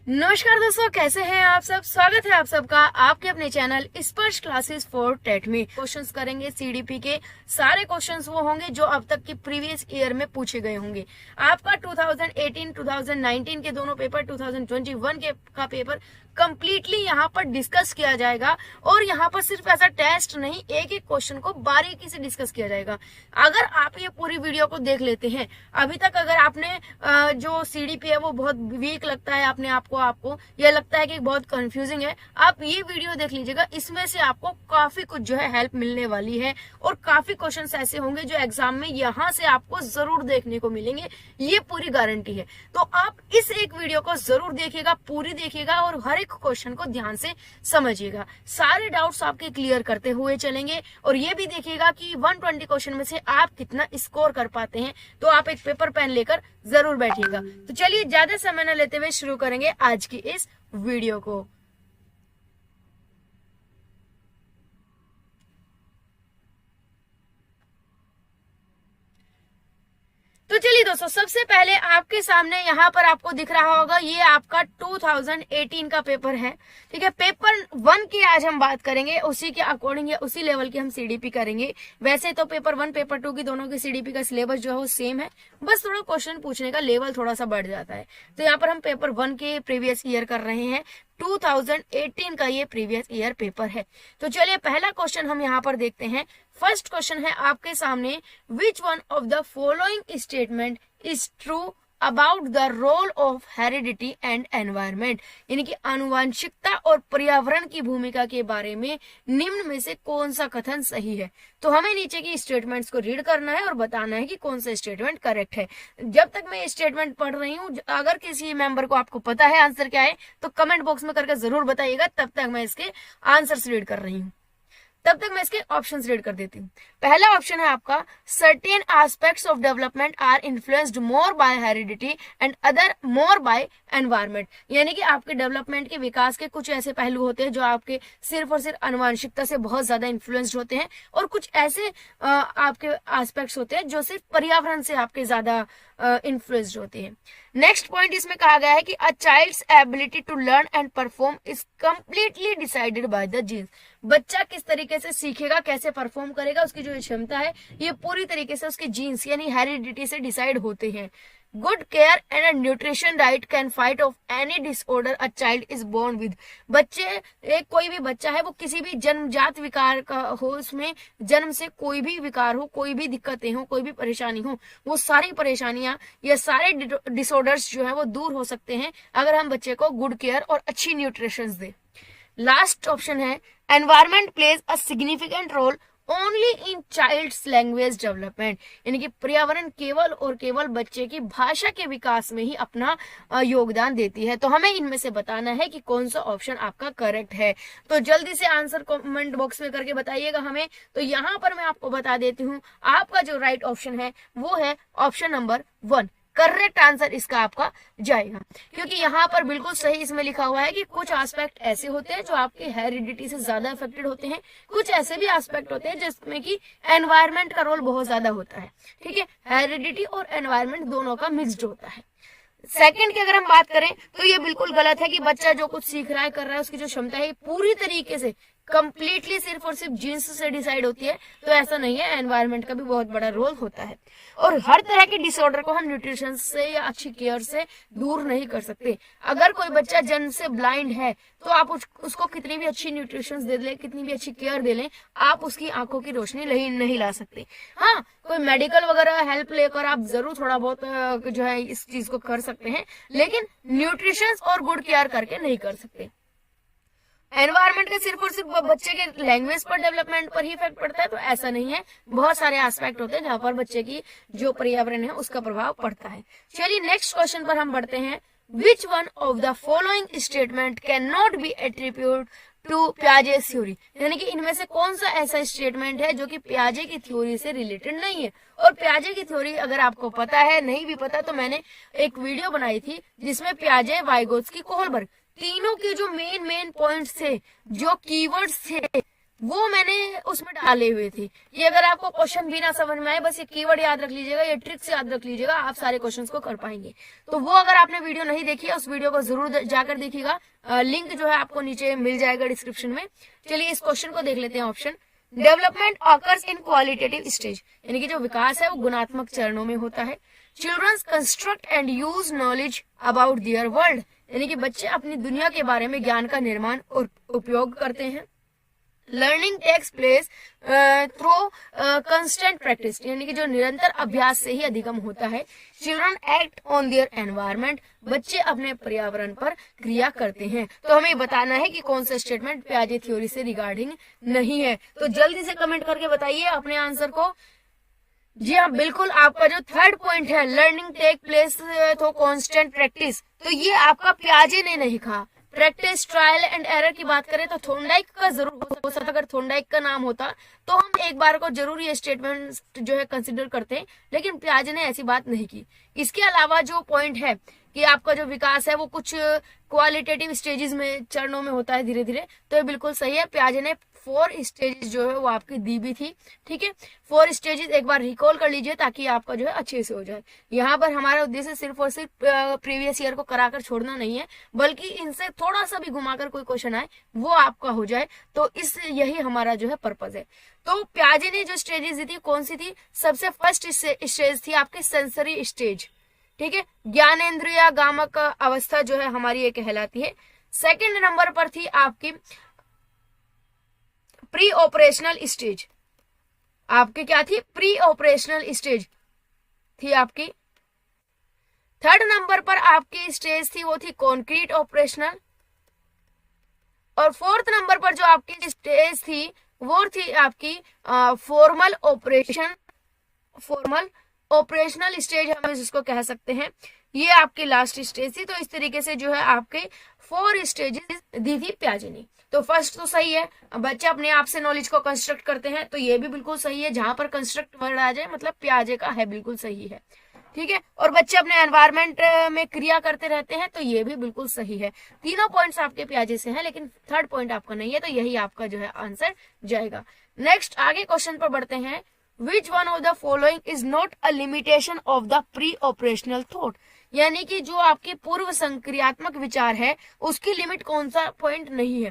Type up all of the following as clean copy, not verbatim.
नमस्कार दोस्तों, कैसे हैं आप सब। स्वागत है आप सबका आपके अपने चैनल स्पर्श क्लासेस फॉर टेट में। क्वेश्चंस करेंगे सीडीपी के। सारे क्वेश्चंस वो होंगे जो अब तक के प्रीवियस ईयर में पूछे गए होंगे। आपका 2018 2019 के दोनों पेपर, 2021 के का पेपर कंप्लीटली यहाँ पर डिस्कस किया जाएगा। और यहाँ पर सिर्फ ऐसा टेस्ट नहीं, एक एक क्वेश्चन को बारीकी से डिस्कस किया जाएगा। अगर आप ये पूरी वीडियो को देख लेते हैं, अभी तक अगर आपने जो सीडीपी है वो बहुत वीक लगता है आपको यह लगता है कि बहुत कंफ्यूजिंग है, आप ये वीडियो देख लीजिएगा। इसमें से आपको काफी कुछ जो है हेल्प मिलने वाली है और काफी क्वेश्चंस ऐसे होंगे जो एग्जाम में यहाँ से आपको जरूर देखने को मिलेंगे, ये पूरी गारंटी है। तो आप इस एक वीडियो को जरूर देखिएगा, पूरी देखिएगा और हर एक क्वेश्चन को ध्यान से समझिएगा। सारे डाउट्स आपके क्लियर करते हुए चलेंगे और ये भी देखिएगा कि 120 क्वेश्चन में से आप कितना स्कोर कर पाते हैं। तो आप एक पेपर पेन लेकर जरूर बैठिएगा। तो चलिए ज्यादा समय न लेते हुए शुरू करेंगे आज की इस वीडियो को। तो चलिए दोस्तों, सबसे पहले आपके सामने यहाँ पर आपको दिख रहा होगा, ये आपका 2018 का पेपर है। ठीक है, पेपर 1 की आज हम बात करेंगे, उसी के अकॉर्डिंग या उसी लेवल की हम सीडीपी करेंगे। वैसे तो पेपर 1 पेपर 2 की दोनों की सीडीपी का सिलेबस जो है वो सेम है, बस थोड़ा क्वेश्चन पूछने का लेवल थोड़ा सा बढ़ जाता है। तो यहाँ पर हम पेपर 1 के प्रीवियस ईयर कर रहे हैं। 2018 का ये प्रीवियस ईयर पेपर है। तो चलिए पहला क्वेश्चन हम यहाँ पर देखते हैं। फर्स्ट क्वेश्चन है आपके सामने, which one of the following statement is true about the role of heredity and environment, यानी कि आनुवंशिकता और पर्यावरण की भूमिका के बारे में निम्न में से कौन सा कथन सही है। तो हमें नीचे की स्टेटमेंट्स को रीड करना है और बताना है कि कौन सा स्टेटमेंट करेक्ट है। जब तक मैं स्टेटमेंट पढ़ रही हूँ, अगर किसी मेंबर को आपको पता है आंसर क्या है तो कमेंट बॉक्स में करके जरूर बताइएगा। तब तक मैं इसके आंसर्स रीड कर रही हूँ, तब तक मैं इसके ऑप्शंस रीड कर देती हूँ। पहला ऑप्शन है आपका, certain aspects of development are influenced more by heredity and other more by environment, यानी कि आपके डेवलपमेंट के विकास के कुछ ऐसे पहलू होते हैं जो आपके सिर्फ और सिर्फ आनुवंशिकता से बहुत ज्यादा इन्फ्लुएंस्ड होते हैं, और कुछ ऐसे आपके एस्पेक्ट्स होते हैं जो सिर्फ पर्यावरण से आपके ज्यादा इन्फ्लुएंस्ड होते हैं। नेक्स्ट पॉइंट इसमें कहा गया है कि a child's ability to learn and perform is completely decided by the genes, बच्चा किस तरीके से सीखेगा, कैसे परफॉर्म करेगा, उसकी जो क्षमता है ये पूरी तरीके से उसके जीन्स यानी हेरिडिटी से डिसाइड होते हैं। Good care and nutrition diet can fight off any disorder a child is born with, कोई भी बच्चा है वो किसी भी जन्मजात विकार का हो, उसमें जन्म से कोई भी विकार हो, कोई भी दिक्कतें हो, कोई भी परेशानी हो, वो सारी परेशानियां या सारे डिसऑर्डर्स जो है वो दूर हो सकते हैं अगर हम बच्चे को गुड केयर और अच्छी न्यूट्रिशन दें। लास्ट ऑप्शन है, environment plays a significant role only in child's language development, यानी कि पर्यावरण केवल और केवल बच्चे की भाषा के विकास में ही अपना योगदान देती है। तो हमें इनमें से बताना है कि कौन सा ऑप्शन आपका करेक्ट है। तो जल्दी से आंसर कमेंट बॉक्स में करके बताइएगा हमें। तो यहाँ पर मैं आपको बता देती हूँ, आपका जो राइट ऑप्शन है वो है ऑप्शन नंबर 1। करेक्ट आंसर इसका आपका जाएगा, क्योंकि यहाँ पर बिल्कुल सही इसमें लिखा हुआ है कि कुछ एस्पेक्ट ऐसे होते हैं जो आपके हेरिडिटी से ज्यादा अफेक्टेड होते हैं, कुछ ऐसे भी एस्पेक्ट होते हैं जिसमें कि एनवायरनमेंट का रोल बहुत ज्यादा होता है। ठीक है, हेरिडिटी और एनवायरनमेंट दोनों का मिक्स्ड होता है। सेकंड की अगर हम बात करें तो ये बिल्कुल गलत है कि बच्चा जो कुछ सीख रहा है, कर रहा है, उसकी जो क्षमता है पूरी तरीके से कंप्लीटली सिर्फ और सिर्फ जीन्स से डिसाइड होती है। तो ऐसा नहीं है, एनवायरनमेंट का भी बहुत बड़ा रोल होता है। और हर तरह के डिसऑर्डर को हम न्यूट्रिशन से या अच्छी केयर से दूर नहीं कर सकते। अगर कोई बच्चा जन्म से ब्लाइंड है तो आप उसको कितनी भी अच्छी न्यूट्रिशन दे लें, कितनी भी अच्छी केयर दे लें, आप उसकी आंखों की रोशनी नहीं ला सकते। हाँ, कोई मेडिकल वगैरह हेल्प लेकर आप जरूर थोड़ा बहुत जो है इस चीज को कर सकते हैं, लेकिन न्यूट्रिशन और गुड केयर करके नहीं कर सकते। एनवायरनमेंट का सिर्फ और सिर्फ बच्चे के लैंग्वेज पर डेवलपमेंट पर ही इफेक्ट पड़ता है, तो ऐसा नहीं है। बहुत सारे एस्पेक्ट होते हैं जहाँ पर बच्चे की जो पर्यावरण है उसका प्रभाव पड़ता है। चलिए नेक्स्ट क्वेश्चन पर हम बढ़ते हैं। Which one of the following statement can not be attribute to पियाजे थ्योरी, यानी कि इनमें से कौन सा ऐसा स्टेटमेंट है जो कि पियाजे की थ्योरी से रिलेटेड नहीं है। और पियाजे की थ्योरी अगर आपको पता है, नहीं भी पता तो मैंने एक वीडियो बनाई थी जिसमें पियाजे, वाइगोत्स्की, कोहलबर्ग तीनों के जो मेन पॉइंट्स थे, जो कीवर्ड्स थे, वो मैंने उसमें डाले हुए थे। ये अगर आपको क्वेश्चन भी ना समझ में आए, बस ये कीवर्ड याद रख लीजिएगा, ये ट्रिक्स याद रख लीजिएगा, आप सारे क्वेश्चंस को कर पाएंगे। तो वो अगर आपने वीडियो नहीं देखी है, उस वीडियो को जरूर जाकर देखिएगा, लिंक जो है आपको नीचे मिल जाएगा डिस्क्रिप्शन में। चलिए इस क्वेश्चन को देख लेते हैं। Option development occurs in qualitative stage, यानी कि जो विकास है वो गुणात्मक चरणों में होता है। Childrens construct and use knowledge about their world, यानी कि बच्चे अपनी दुनिया के बारे में ज्ञान का निर्माण और उपयोग करते हैं। Learning takes place through constant practice, यानी कि जो निरंतर अभ्यास से ही अधिगम होता है। Children act on their environment, बच्चे अपने पर्यावरण पर क्रिया करते हैं। तो हमें बताना है कि कौन सा स्टेटमेंट पियाजे थ्योरी से रिगार्डिंग नहीं है। तो जल्दी से कमेंट करके बताइए अपने आंसर को। जी हाँ, बिल्कुल, आपका जो थर्ड पॉइंट है learning take place through constant practice, तो ये आपका पियाजे ने नहीं कहा। प्रैक्टिस, ट्रायल एंड एरर की बात करें तो थोर्नडाइक का जरूर हो सकता, अगर थोर्नडाइक का नाम होता तो हम एक बार को जरूर ये स्टेटमेंट जो है कंसिडर करते हैं, लेकिन पियाजे ने ऐसी बात नहीं की। इसके अलावा जो पॉइंट है कि आपका जो विकास है वो कुछ क्वालिटेटिव स्टेजेस में, चरणों में होता है धीरे धीरे, तो ये बिल्कुल सही है। पियाजे ने 4 स्टेजेस जो है वो आपकी दी भी थी। ठीक है, 4 स्टेजेस एक बार रिकॉल कर लीजिए ताकि आपका जो है अच्छे से हो जाए। यहाँ पर हमारा उद्देश्य सिर्फ और सिर्फ प्रीवियस ईयर को कराकर छोड़ना नहीं है, बल्कि इनसे थोड़ा सा भी घुमाकर कोई क्वेश्चन आए वो आपका हो जाए, तो इस यही हमारा जो है पर्पज है। तो पियाजे ने जो स्टेजेस दी थी कौन सी थी? सबसे फर्स्ट स्टेज थी आपकी सेंसरी स्टेज। ठीक है, ज्ञानेंद्रिय गामक अवस्था जो है हमारी ये कहलाती है। सेकंड नंबर पर थी आपकी प्री ऑपरेशनल स्टेज। आपकी क्या थी? प्री ऑपरेशनल स्टेज थी आपकी। थर्ड नंबर पर आपकी स्टेज थी वो थी कॉन्क्रीट ऑपरेशनल। और फोर्थ नंबर पर जो आपकी स्टेज थी वो थी आपकी formal operation, formal operational stage हम इसको कह सकते हैं। ये आपकी लास्ट स्टेज थी। तो इस तरीके से जो है आपके 4 स्टेजेस दी थी पियाजे ने। तो फर्स्ट तो सही है, बच्चे अपने आप से नॉलेज को कंस्ट्रक्ट करते हैं, तो ये भी बिल्कुल सही है। जहां पर कंस्ट्रक्ट वर्ड आ जाए मतलब पियाजे का है, बिल्कुल सही है। ठीक है, और बच्चे अपने एनवायरमेंट में क्रिया करते रहते हैं, तो ये भी बिल्कुल सही है। तीनों पॉइंट्स आपके पियाजे से हैं, लेकिन थर्ड पॉइंट आपका नहीं है, तो यही आपका जो है आंसर जाएगा। नेक्स्ट आगे क्वेश्चन पर बढ़ते हैं। Which one of the following is not a limitation of the pre-operational thought, यानी कि जो आपके पूर्व संक्रियात्मक विचार है उसकी लिमिट कौन सा पॉइंट नहीं है?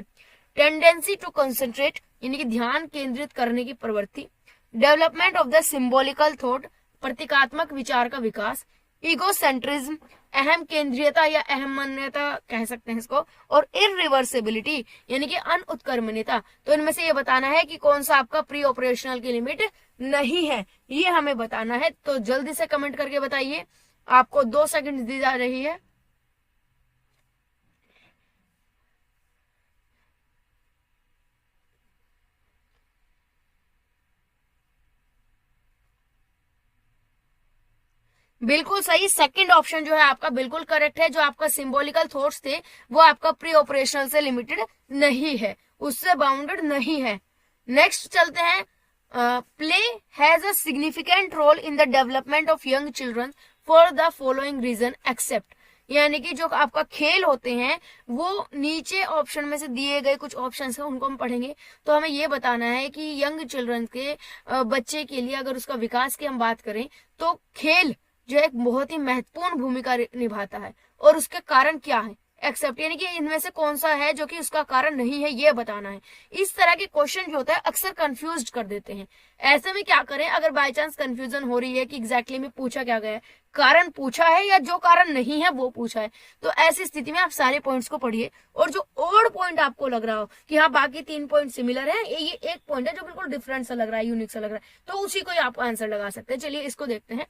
टेंडेंसी टू कंसंट्रेट, यानी कि ध्यान केंद्रित करने की प्रवृत्ति। Development of the symbolical thought, प्रतीकात्मक विचार का विकास। इगोसेंट्रिज्म, अहम केंद्रीयता या अहम मान्यता कह सकते हैं इसको। और इरिवर्सिबिलिटी, यानी कि अनउत्क्रमणीयता। तो इनमें से ये बताना है कि कौन सा आपका प्री ऑपरेशनल की लिमिट नहीं है, ये हमें बताना है। तो जल्दी से कमेंट करके बताइए, आपको 2 सेकंड दी जा रही है। बिल्कुल सही, सेकंड ऑप्शन जो है आपका बिल्कुल करेक्ट है। जो आपका सिंबॉलिकल थॉट्स थे वो आपका प्री ऑपरेशनल से लिमिटेड नहीं है, उससे बाउंडेड नहीं है। नेक्स्ट चलते हैं। Play has a significant role in the development of young children for the following reason except, यानी कि जो आपका खेल होते हैं वो नीचे ऑप्शन में से दिए गए कुछ ऑप्शन है उनको हम पढ़ेंगे। तो हमें ये बताना है कि यंग चिल्ड्रन के बच्चे के लिए अगर उसका विकास की हम बात करें तो खेल जो एक बहुत ही महत्वपूर्ण भूमिका निभाता है, और उसके कारण क्या है एक्सेप्ट, यानी कि इनमें से कौन सा है जो कि उसका कारण नहीं है, ये बताना है। इस तरह के क्वेश्चन जो होता है अक्सर कंफ्यूज कर देते हैं। ऐसे में क्या करें, अगर बाय चांस कंफ्यूजन हो रही है कि एग्जैक्टली में पूछा क्या गया है, कारण पूछा है या जो कारण नहीं है वो पूछा है, तो ऐसी स्थिति में आप सारे पॉइंट्स को पढ़िए, और जो ऑड पॉइंट आपको लग रहा हो कि हाँ बाकी 3 पॉइंट सिमिलर है, ये एक पॉइंट है जो बिल्कुल डिफरेंट सा लग रहा है, यूनिक सा लग रहा है, तो उसी को आप आंसर लगा सकते हैं। चलिए इसको देखते हैं।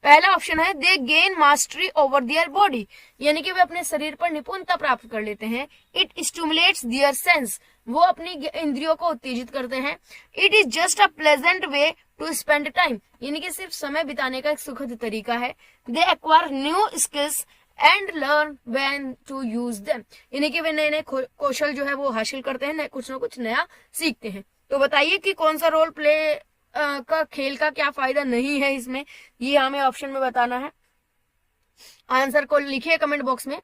पहला ऑप्शन है दे gain mastery over their body, यानी कि वे अपने शरीर पर निपुणता प्राप्त कर लेते हैं। इट स्टिमुलेट्स देयर सेंस, वो अपनी इंद्रियों को उत्तेजित करते हैं। It is just a pleasant way to spend time, यानी कि सिर्फ समय बिताने का एक सुखद तरीका है। They acquire new skills and learn when to use them, यानी कि वे नए नए कौशल जो है वो हासिल करते हैं, कुछ ना कुछ नया सीखते हैं। तो बताइए कि कौन सा रोल प्ले का खेल का क्या फायदा नहीं है इसमें, ये हमें ऑप्शन में बताना है। आंसर को लिखिए कमेंट बॉक्स में।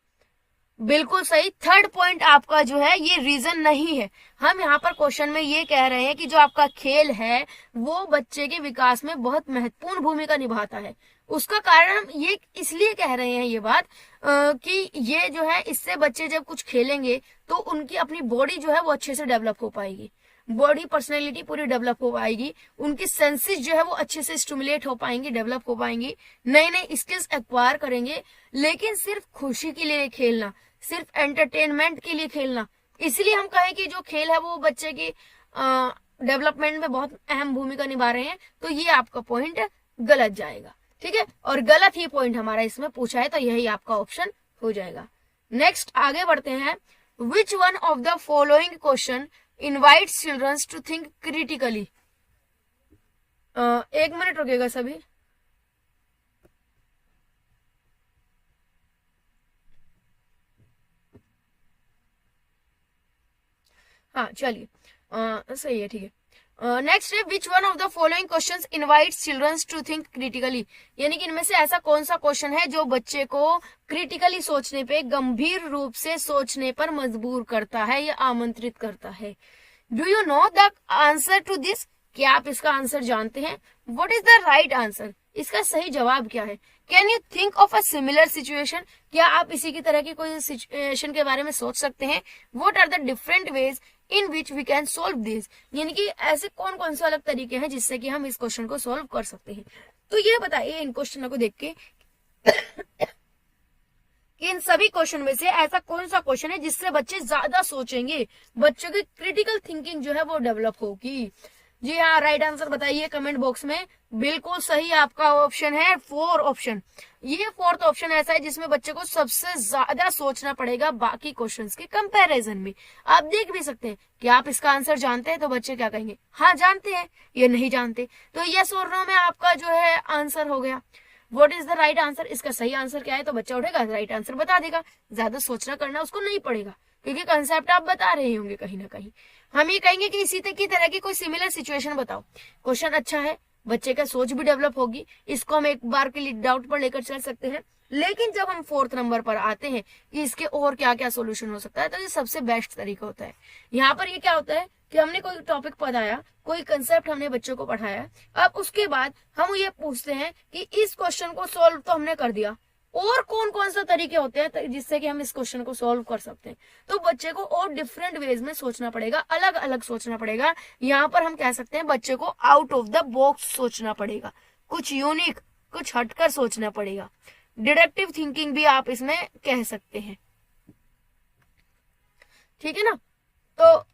बिल्कुल सही। थर्ड पॉइंट आपका जो है ये रीजन नहीं है। हम यहाँ पर क्वेश्चन में ये कह रहे हैं कि जो आपका खेल है वो बच्चे के विकास में बहुत महत्वपूर्ण भूमिका निभाता है। उसका कारण हम ये इसलिए कह रहे हैं ये बात कि ये जो है इससे बच्चे जब कुछ खेलेंगे तो उनकी अपनी बॉडी जो है वो अच्छे से डेवलप हो पाएगी, बॉडी पर्सनैलिटी पूरी डेवलप हो पाएगी, उनकी सेंसेस जो है वो अच्छे से स्टिमुलेट हो पाएंगी, डेवलप हो पाएंगी, नए नए स्किल्स एक्वायर करेंगे। लेकिन सिर्फ खुशी के लिए खेलना, सिर्फ एंटरटेनमेंट के लिए खेलना, इसलिए हम कहें कि जो खेल है वो बच्चे की डेवलपमेंट में बहुत अहम भूमिका निभा रहे हैं, तो ये आपका पॉइंट गलत जाएगा। ठीक है, और गलत ही पॉइंट हमारा इसमें पूछा है, तो यही आपका ऑप्शन हो जाएगा। नेक्स्ट आगे बढ़ते हैं। Which one of the following question invites childrens to think critically. एक मिनट रुकेगा सभी। हाँ चलिए, सही है, ठीक है। नेक्स्ट है which one of the following questions invites childrens to think critically, यानी कि इनमें से ऐसा कौन सा क्वेश्चन है जो बच्चे को क्रिटिकली सोचने पे, गंभीर रूप से सोचने पर मजबूर करता है या आमंत्रित करता है। Do you know the answer to this, क्या आप इसका आंसर जानते हैं? What is the right answer, इसका सही जवाब क्या है? Can you think of a similar situation, क्या आप इसी की तरह की कोई सिचुएशन के बारे में सोच सकते हैं? What are the different ways in which we can solve this, यानी कि ऐसे कौन कौन से अलग तरीके हैं जिससे कि हम इस क्वेश्चन को सोल्व कर सकते हैं। तो ये बताइए इन क्वेश्चनों को देख के कि इन सभी क्वेश्चन में से ऐसा कौन सा क्वेश्चन है जिससे बच्चे ज्यादा सोचेंगे, बच्चों की क्रिटिकल थिंकिंग जो है वो डेवलप होगी। जी हाँ, राइट आंसर बताइए कमेंट बॉक्स में। बिल्कुल सही आपका ऑप्शन है 4 ऑप्शन। ये 4th ऑप्शन ऐसा है जिसमें बच्चे को सबसे ज्यादा सोचना पड़ेगा बाकी क्वेश्चंस के कंपैरिजन में। आप देख भी सकते हैं कि आप इसका आंसर जानते हैं, तो बच्चे क्या कहेंगे, हाँ जानते हैं, ये नहीं जानते। तो यस और नो में आपका जो है आंसर हो गया। What is the right answer, इसका सही आंसर क्या है, तो बच्चा उठेगा राइट आंसर बता देगा, ज्यादा सोचना करना उसको नहीं पड़ेगा, क्योंकि कंसेप्ट आप बता रहे होंगे कहीं ना कहीं। हम ये कहेंगे कि इसी की तरह की कोई सिमिलर सिचुएशन बताओ। क्वेश्चन अच्छा है, बच्चे का सोच भी डेवलप होगी, इसको हम एक बार के लिए डाउट पर लेकर चल सकते हैं। लेकिन जब हम 4th नंबर पर आते हैं कि इसके और क्या क्या सोल्यूशन हो सकता है, तो ये सबसे बेस्ट तरीका होता है। यहाँ पर ये क्या होता है कि हमने कोई टॉपिक पढ़ाया, कोई कंसेप्ट हमने बच्चों को पढ़ाया, अब उसके बाद हम ये पूछते हैं कि इस क्वेश्चन को सोल्व तो हमने कर दिया, और कौन कौन सा तरीके होते हैं जिससे कि हम इस क्वेश्चन को सॉल्व कर सकते हैं। तो बच्चे को और डिफरेंट वेज में सोचना पड़ेगा, अलग अलग सोचना पड़ेगा। यहाँ पर हम कह सकते हैं बच्चे को आउट ऑफ द बॉक्स सोचना पड़ेगा, कुछ यूनिक, कुछ हटकर सोचना पड़ेगा। डिडक्टिव थिंकिंग भी आप इसमें कह सकते हैं, ठीक है ना। तो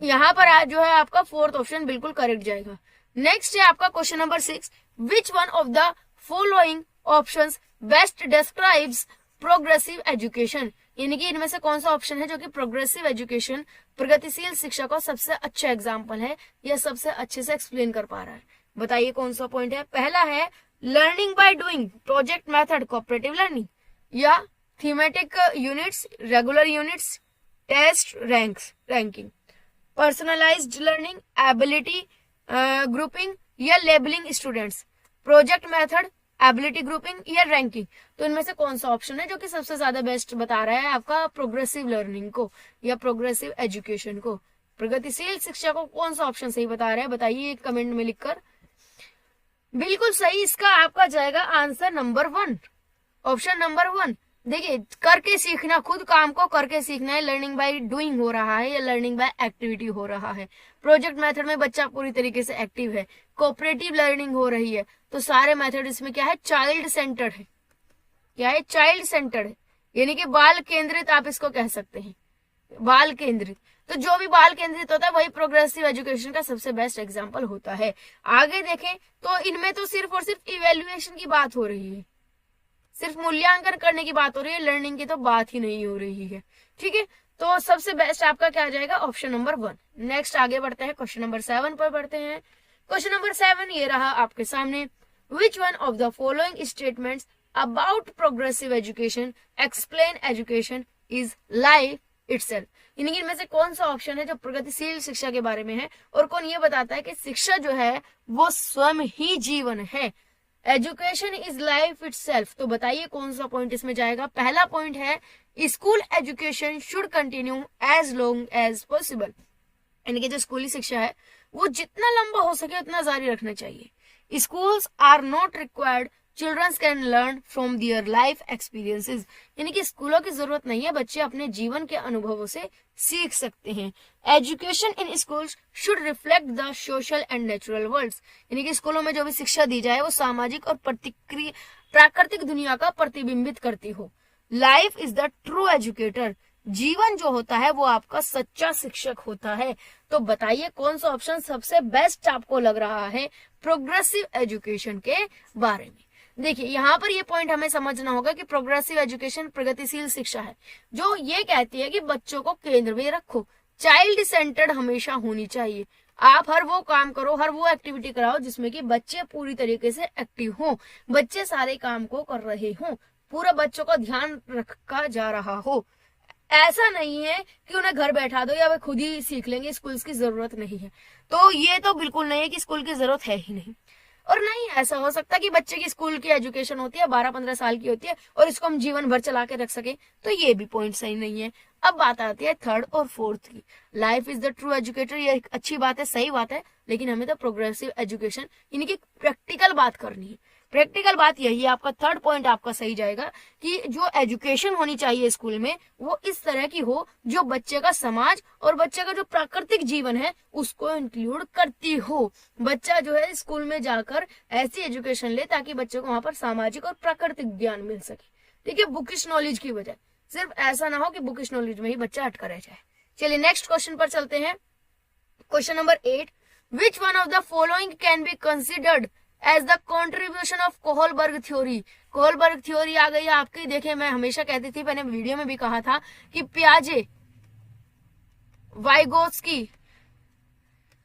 यहाँ पर आज जो है आपका 4th ऑप्शन बिल्कुल करेक्ट जाएगा। नेक्स्ट है आपका question number 6। Which one of the following options best describes progressive education, यानी कि इनमें से कौन सा ऑप्शन है जो कि प्रोग्रेसिव एजुकेशन, प्रगतिशील शिक्षा का सबसे अच्छा एग्जाम्पल है या सबसे अच्छे से एक्सप्लेन कर पा रहा है। बताइए कौन सा पॉइंट है। पहला है learning by doing, project method, cooperative learning, या thematic units, regular units, test ranking, personalised learning, ability grouping या labelling students, project method, ability grouping या रैंकिंग। तो इनमें से कौन सा ऑप्शन है जो कि सबसे ज्यादा बेस्ट बता रहा है आपका प्रोग्रेसिव लर्निंग को या प्रोग्रेसिव एजुकेशन को, प्रगतिशील शिक्षा को? कौन सा ऑप्शन सही बता रहा है बताइए कमेंट में लिखकर। बिल्कुल सही, इसका आपका जाएगा आंसर नंबर 1, ऑप्शन नंबर 1। देखिए, करके सीखना, खुद काम को करके सीखना है, लर्निंग बाय डूइंग हो रहा है या लर्निंग बाय एक्टिविटी हो रहा है। प्रोजेक्ट मेथड में बच्चा पूरी तरीके से एक्टिव है, कोऑपरेटिव लर्निंग हो रही है। तो सारे मेथड इसमें क्या है, चाइल्ड सेंटर्ड है। क्या है, चाइल्ड सेंटर्ड है, यानी कि बाल केंद्रित आप इसको कह सकते हैं, बाल केंद्रित। तो जो भी बाल केंद्रित होता है वही प्रोग्रेसिव एजुकेशन का सबसे बेस्ट एग्जाम्पल होता है। आगे देखें तो इनमें तो सिर्फ और सिर्फ इवेल्युएशन की बात हो रही है, सिर्फ मूल्यांकन करने की बात हो रही है, लर्निंग की तो बात ही नहीं हो रही है। ठीक है, तो सबसे बेस्ट आपका क्या आ जाएगा, ऑप्शन नंबर 1। नेक्स्ट आगे बढ़ते हैं, क्वेश्चन नंबर 7 पर बढ़ते हैं। क्वेश्चन नंबर 7 ये रहा आपके सामने। Which one of the following statements about progressive education explain education is life itself, यानी कि इनमें से कौन सा ऑप्शन है जो प्रगतिशील शिक्षा के बारे में है और कौन ये बताता है कि शिक्षा जो है वो स्वयं ही जीवन है। Education is life itself. तो बताइए कौन सा पॉइंट इसमें जाएगा। पहला पॉइंट है school education should continue as long as possible, यानी कि जो स्कूली शिक्षा है वो जितना लंबा हो सके उतना जारी रखना चाहिए। Schools are not required, childrens can learn from their life experiences, यानी कि स्कूलों की जरूरत नहीं है, बच्चे अपने जीवन के अनुभवों से सीख सकते हैं। Education in schools should reflect the social and natural worlds, यानी कि स्कूलों में जो भी शिक्षा दी जाए वो सामाजिक और प्राकृतिक दुनिया का प्रतिबिंबित करती हो। Life is the true educator, जीवन जो होता है वो आपका सच्चा शिक्षक होता है। तो बताइए कौन सा ऑप्शन सबसे बेस्ट आपको लग रहा है प्रोग्रेसिव एजुकेशन के बारे में। देखिए यहाँ पर ये पॉइंट हमें समझना होगा कि प्रोग्रेसिव एजुकेशन प्रगतिशील शिक्षा है जो ये कहती है कि बच्चों को केंद्र में रखो, चाइल्ड सेंटर्ड हमेशा होनी चाहिए। आप हर वो काम करो, हर वो एक्टिविटी कराओ जिसमें कि बच्चे पूरी तरीके से एक्टिव हों, बच्चे सारे काम को कर रहे हों, पूरा बच्चों का ध्यान रखा जा रहा हो। ऐसा नहीं है कि उन्हें घर बैठा दो या वे खुद ही सीख लेंगे, स्कूल्स की जरूरत नहीं है। तो ये तो बिल्कुल नहीं है कि स्कूल की जरूरत है ही नहीं। और नहीं ऐसा हो सकता कि बच्चे की स्कूल की एजुकेशन होती है 12-15 साल की होती है और इसको हम जीवन भर चला के रख सके, तो ये भी पॉइंट सही नहीं है। अब बात आती है थर्ड और फोर्थ की। Life is the true educator, ये एक अच्छी बात है, सही बात है, लेकिन हमें तो प्रोग्रेसिव एजुकेशन यानी कि प्रैक्टिकल बात करनी है। प्रैक्टिकल बात यही है, आपका थर्ड पॉइंट आपका सही जाएगा कि जो एजुकेशन होनी चाहिए स्कूल में वो इस तरह की हो जो बच्चे का समाज और बच्चे का जो प्राकृतिक जीवन है उसको इंक्लूड करती हो। बच्चा जो है स्कूल में जाकर ऐसी एजुकेशन ले ताकि बच्चे को वहां पर सामाजिक और प्राकृतिक ज्ञान मिल सके, ठीक है, बुकिश नॉलेज की बजाय। सिर्फ ऐसा ना हो कि बुकिश नॉलेज में ही बच्चा अटका रह जाए। चलिए नेक्स्ट क्वेश्चन पर चलते हैं। Question number 8, which one of the following can be considered as the contribution of Kohlberg theory. Kohlberg theory आ गई आपकी। देखिए मैं हमेशा कहती थी, मैंने वीडियो में भी कहा था कि पियाजे, वाइगोत्स्की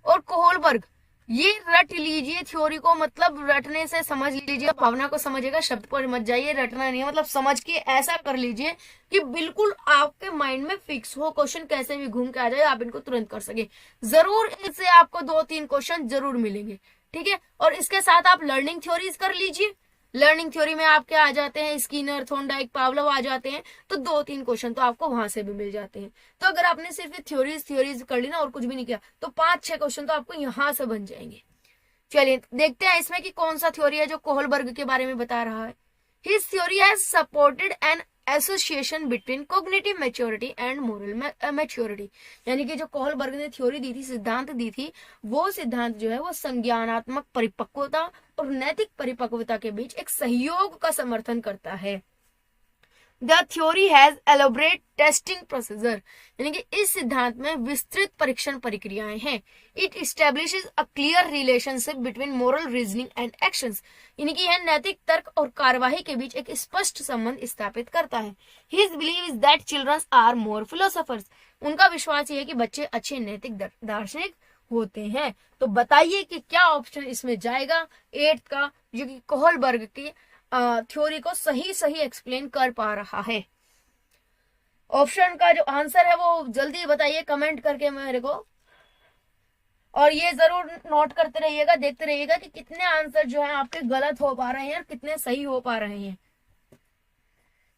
और कोहलबर्ग ये रट लीजिए थ्योरी को, मतलब रटने से समझ लीजिए, भावना को समझिएगा, शब्द पर मत जाइए, रटना नहीं है, मतलब समझ के ऐसा कर लीजिए कि बिल्कुल आपके माइंड में फिक्स हो, क्वेश्चन कैसे भी घूम के आ जाए आप इनको तुरंत कर सके। जरूर इससे आपको 2-3 क्वेश्चन जरूर मिलेंगे, ठीक है। और इसके साथ आप लर्निंग थ्योरीज कर लीजिए। लर्निंग थ्योरी में आपके आ जाते हैं स्किनर, थॉर्नडाइक, पावलोव आ जाते हैं, तो 2-3 क्वेश्चन तो आपको वहां से भी मिल जाते हैं। तो अगर आपने सिर्फ थ्योरीज कर ली ना और कुछ भी नहीं किया तो 5-6 क्वेश्चन तो आपको यहां से बन जाएंगे। चलिए देखते हैं इसमें कि कौन सा थ्योरी है जो कोहलबर्ग के बारे में बता रहा है। His theory has supported an association between cognitive maturity and moral maturity, यानी कि जो कोहलबर्ग ने थ्योरी दी थी, सिद्धांत दी थी, वो सिद्धांत जो है वो संज्ञानात्मक परिपक्वता और नैतिक परिपक्वता के बीच एक सहयोग का समर्थन करता है। The theory has elaborate testing procedure, यानी कि इस सिद्धांत में विस्तृत परीक्षण प्रक्रियाएं हैं। It establishes a clear relationship between moral reasoning and actions, यानी कि यह नैतिक तर्क और कार्यवाही के बीच एक स्पष्ट संबंध स्थापित करता है। His believe is that children are more philosophers, उनका विश्वास ये है कि बच्चे अच्छे नैतिक दार्शनिक होते हैं। तो बताइए कि क्या ऑप्शन इसमें जाएगा 8th का, जो कि कोहलबर्ग की थ्योरी को सही एक्सप्लेन कर पा रहा है। ऑप्शन का जो आंसर है वो जल्दी बताइए कमेंट करके मेरे को, और ये जरूर नोट करते रहिएगा, देखते रहिएगा कि कितने आंसर जो है आपके गलत हो पा रहे हैं और कितने सही हो पा रहे हैं।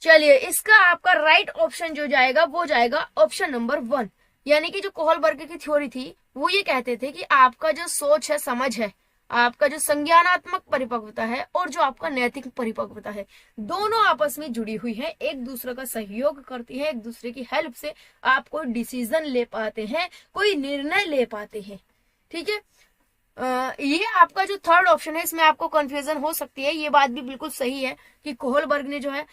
चलिए इसका आपका राइट ऑप्शन जो जाएगा वो जाएगा ऑप्शन नंबर 1, यानी कि जो कोहलबर्ग की थ्योरी थी वो ये कहते थे कि आपका जो सोच है, समझ है, आपका जो संज्ञानात्मक परिपक्वता है और जो आपका नैतिक परिपक्वता है, दोनों आपस में जुड़ी हुई है, एक दूसरे का सहयोग करती है, एक दूसरे की हेल्प से आप कोई डिसीजन ले पाते हैं, कोई निर्णय ले पाते हैं, ठीक है। ये आपका जो थर्ड ऑप्शन है इसमें आपको कंफ्यूजन हो सकती है। ये बात भी बिल्कुल सही है कि कोहलबर्ग ने जो है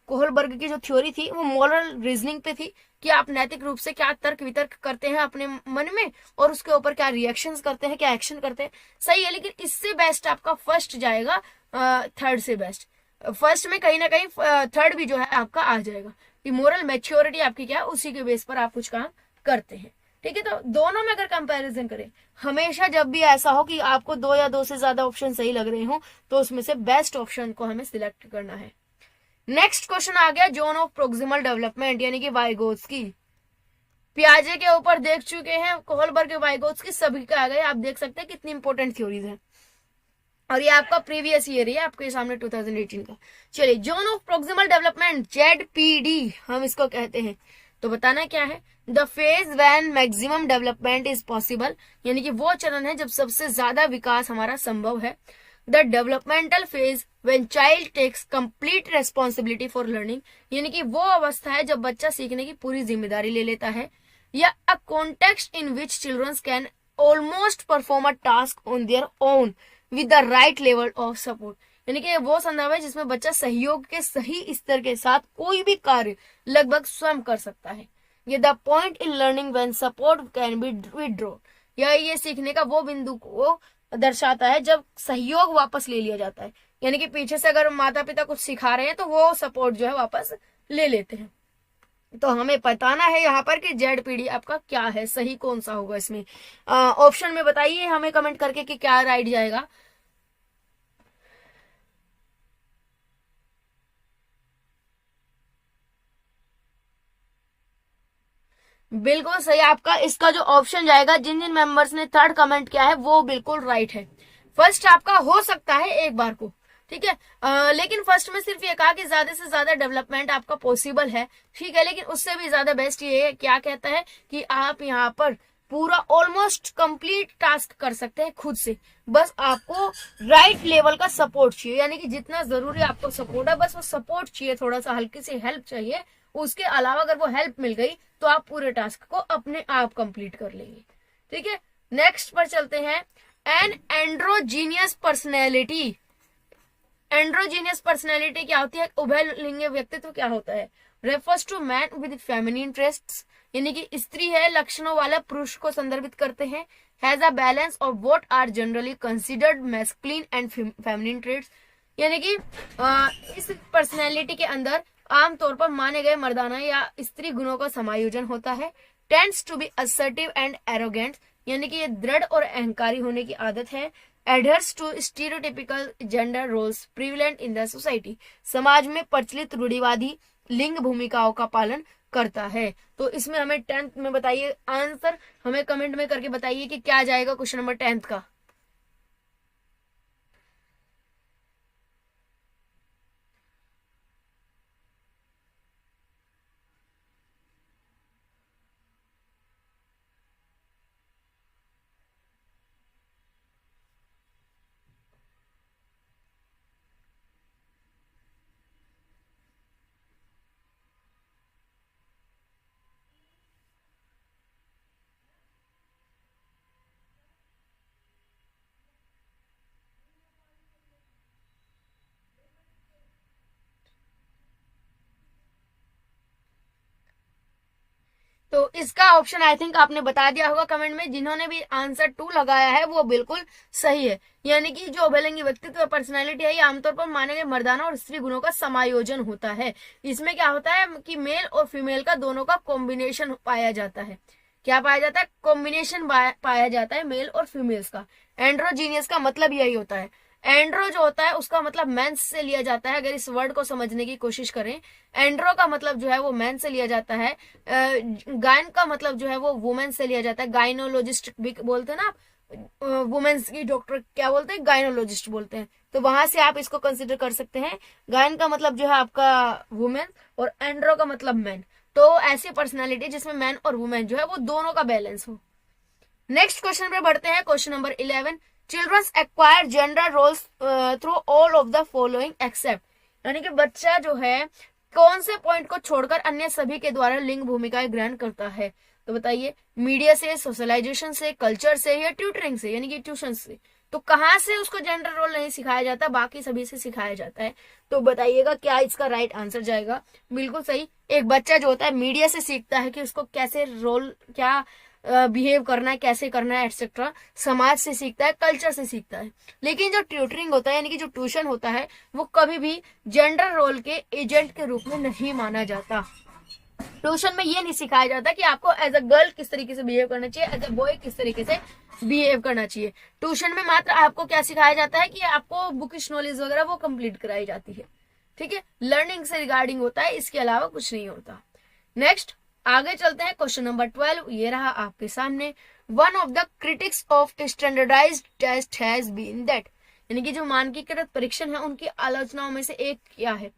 कोहलबर्ग की जो थ्योरी थी वो मोरल रीजनिंग पे थी कि आप नैतिक रूप से क्या तर्क वितर्क करते हैं अपने मन में और उसके ऊपर क्या रिएक्शंस करते हैं, क्या एक्शन करते हैं, सही है। लेकिन इससे बेस्ट आपका फर्स्ट जाएगा, थर्ड से बेस्ट। फर्स्ट में कहीं ना कहीं थर्ड भी जो है आपका आ जाएगा कि मोरल मैच्योरिटी आपकी क्या है, उसी के बेस पर आप कुछ काम करते हैं, ठीक है। तो दोनों में अगर कंपैरिजन करें, हमेशा जब भी ऐसा हो कि आपको 2 या 2 से ज्यादा ऑप्शन सही लग रहे हो तो उसमें से बेस्ट ऑप्शन को हमें सिलेक्ट करना है। नेक्स्ट क्वेश्चन आ गया जोन ऑफ प्रोक्सिमल डेवलपमेंट, यानी कि वाइगोत्स्की। पियाजे के ऊपर देख चुके हैं, कोहलबर्ग, वाइगोत्स्की सभी के आ गए। आप देख सकते हैं कितनी इंपॉर्टेंट थ्योरीज है। और ये आपका प्रीवियस ईयर है, आपके सामने 2018 का। चलिए, zone of proximal development ZPD हम इसको कहते हैं, तो बताना क्या है, the phase when maximum development is possible, यानी कि वो चरण है जब सबसे ज्यादा विकास हमारा संभव है। The developmental phase when child takes complete responsibility for learning, यानी कि वो अवस्था है जब बच्चा सीखने की पूरी जिम्मेदारी ले लेता है। या a context in which childrens can almost perform a task on their own with the right level of support, यानी कि वो संदर्भ है जिसमें बच्चा सहयोग के सही स्तर के साथ कोई भी कार्य लगभग स्वयं कर सकता है। ये the point in learning when support can be withdrawn, या ये सीखने का वो बिंदु को दर्शाता है जब सहयोग वापस ले लिया जाता है, यानी कि पीछे से अगर माता पिता कुछ सिखा रहे हैं तो वो सपोर्ट जो है वापस ले लेते हैं। तो हमें बताना है यहाँ पर कि ZPD आपका क्या है, सही कौन सा होगा इसमें। ऑप्शन में बताइए हमें कमेंट करके कि क्या राइट जाएगा। बिल्कुल सही, आपका इसका जो ऑप्शन जाएगा, जिन जिन मेंबर्स ने थर्ड कमेंट किया है वो बिल्कुल राइट है। फर्स्ट आपका हो सकता है एक बार को, ठीक है, लेकिन फर्स्ट में सिर्फ ये कहा कि ज्यादा से ज्यादा डेवलपमेंट आपका पॉसिबल है, ठीक है, लेकिन उससे भी ज्यादा बेस्ट ये है, क्या कहता है कि आप यहाँ पर पूरा ऑलमोस्ट कंप्लीट टास्क कर सकते हैं खुद से, बस आपको राइट लेवल का सपोर्ट चाहिए, यानी कि जितना जरूरी आपको सपोर्ट है बस वो सपोर्ट चाहिए, थोड़ा सा हल्की सी हेल्प चाहिए, उसके अलावा अगर वो हेल्प मिल गई तो आप पूरे टास्क को अपने आप कंप्लीट कर लेंगे। ठीक है, नेक्स्ट पर चलते हैं। An androgynous personality, androgynous personality क्या होती है, उभयलिंगी व्यक्तित्व क्या होता है, refers to man with feminine traits, यानी कि स्त्री है लक्षणों वाला पुरुष को संदर्भित करते हैं। Has a balance of what are generally considered masculine and feminine traits, यानी कि इस पर्सनैलिटी के अंदर आमतौर पर माने गए मर्दाना या स्त्री गुणों का समायोजन होता है। Tends to be assertive and arrogant, यानी कि ये दृढ़ और अहंकारी होने की आदत है। Adheres to stereotypical gender roles prevalent in the society, समाज में प्रचलित रूढ़िवादी लिंग भूमिकाओं का पालन करता है। तो इसमें हमें 10th में बताइए आंसर, हमें कमेंट में करके बताइए कि क्या जाएगा क्वेश्चन नंबर 10th का। तो इसका ऑप्शन आई थिंक आपने बता दिया होगा कमेंट में, जिन्होंने भी आंसर 2 लगाया है वो बिल्कुल सही है, यानी कि जो उभयलिंगी व्यक्तित्व पर्सनैलिटी है ये आमतौर पर माने गए मर्दाना और स्त्री गुणों का समायोजन होता है। इसमें क्या होता है कि मेल और फीमेल का दोनों का कॉम्बिनेशन पाया जाता है। क्या पाया जाता है, कॉम्बिनेशन पाया जाता है मेल और फीमेल्स का। एंड्रोजीनियस का मतलब यही होता है। एंड्रो जो होता है उसका मतलब मेंस से लिया जाता है, अगर इस वर्ड को समझने की कोशिश करें, एंड्रो का मतलब जो है वो मेन से लिया जाता है। गायन का मतलब जो है वो वुमेन से लिया जाता है, गायनोलॉजिस्ट भी बोलते हैं ना, वुमेन्स की डॉक्टर क्या बोलते हैं, गायनोलॉजिस्ट बोलते हैं, तो वहां से आप इसको कंसिडर कर सकते हैं। गायन का मतलब जो है आपका वुमेन और एंड्रो का मतलब मैन, तो ऐसी पर्सनैलिटी जिसमें मैन और वुमेन जो है वो दोनों का बैलेंस हो। नेक्स्ट क्वेश्चन पे बढ़ते हैं, question number 11। Childrens acquire gender roles through all of the following except, यानी कि बच्चा जो है कौन से पॉइंट को छोड़कर अन्य सभी के द्वारा लिंग भूमिकाएं ग्रहण करता है, तो बताइए, मीडिया से, सोशलाइजेशन से, कल्चर से या ट्यूटरिंग से, यानी कि ट्यूशन से। तो कहाँ से उसको जेंडर रोल नहीं सिखाया जाता, बाकी सभी से सिखाया जाता है, तो बताइएगा क्या इसका राइट आंसर जाएगा। बिल्कुल सही, एक बच्चा जो होता है मीडिया से सीखता है कि उसको कैसे रोल, क्या बिहेव करना है, कैसे करना है एक्सेट्रा, समाज से सीखता है, कल्चर से सीखता है। लेकिन जो ट्यूटरिंग होता है यानी कि जो ट्यूशन होता है वो कभी भी जेंडर रोल के एजेंट के रूप में नहीं माना जाता। ट्यूशन में ये नहीं सिखाया जाता कि आपको एज अ गर्ल किस तरीके से बिहेव करना चाहिए, एज अ बॉय किस तरीके से बिहेव करना चाहिए। ट्यूशन में मात्र आपको क्या सिखाया जाता है कि आपको बुकिश नॉलेज वगैरह वो कंप्लीट कराई जाती है, ठीक है, लर्निंग से रिगार्डिंग होता है, इसके अलावा कुछ नहीं होता। नेक्स्ट आगे चलते हैं, क्वेश्चन नंबर 12 ये रहा आपके सामने। One of the critics of standardised test has been that, यानी कि जो मानकीकृत परीक्षण है उनकी आलोचनाओं में से एक क्या है?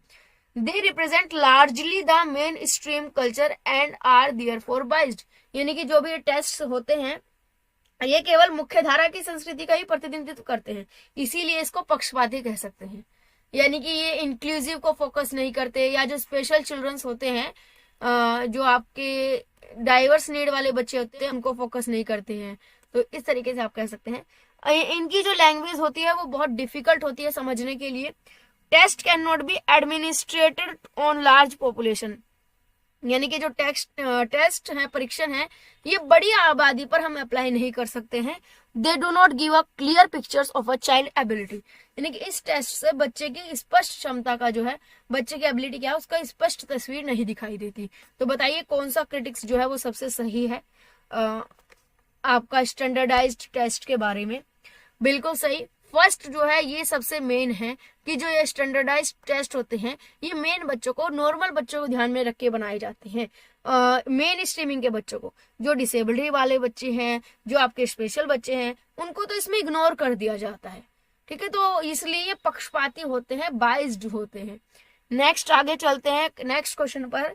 They represent largely the mainstream culture and are therefore biased. यानी कि जो भी टेस्ट होते हैं ये केवल मुख्य धारा की संस्कृति का ही प्रतिनिधित्व करते हैं, इसीलिए इसको पक्षपाती कह सकते हैं। यानी कि ये इंक्लूसिव को फोकस नहीं करते, या जो स्पेशल चिल्ड्रंस होते हैं, जो आपके डाइवर्स नीड वाले बच्चे होते हैं, उनको फोकस नहीं करते हैं। तो इस तरीके से आप कह सकते हैं। इनकी जो लैंग्वेज होती है वो बहुत डिफिकल्ट होती है समझने के लिए। Test can not be administered on large population. यानी कि जो टेस्ट है, परीक्षण है, ये बड़ी आबादी पर हम अप्लाई नहीं कर सकते हैं। They do not give a clear pictures of a child ability. यानी कि इस टेस्ट से बच्चे की स्पष्ट क्षमता का जो है, बच्चे की एबिलिटी क्या है उसका स्पष्ट तस्वीर नहीं दिखाई देती। तो बताइए कौन सा क्रिटिक्स जो है वो सबसे सही है आपका स्टैंडर्डाइज्ड टेस्ट के बारे में? बिल्कुल सही। फर्स्ट जो है ये सबसे मेन है कि जो ये स्टैंडर्डाइज्ड टेस्ट होते हैं ये मेन बच्चों को, नॉर्मल बच्चों को ध्यान में रख के बनाए जाते हैं। मेन स्ट्रीमिंग के बच्चों को, जो डिसेबिलिटी वाले बच्चे हैं, जो आपके स्पेशल बच्चे हैं, उनको तो इसमें इग्नोर कर दिया जाता है। ठीक है, तो इसलिए ये पक्षपाती होते हैं, बाइज्ड होते हैं। नेक्स्ट आगे चलते हैं नेक्स्ट क्वेश्चन पर।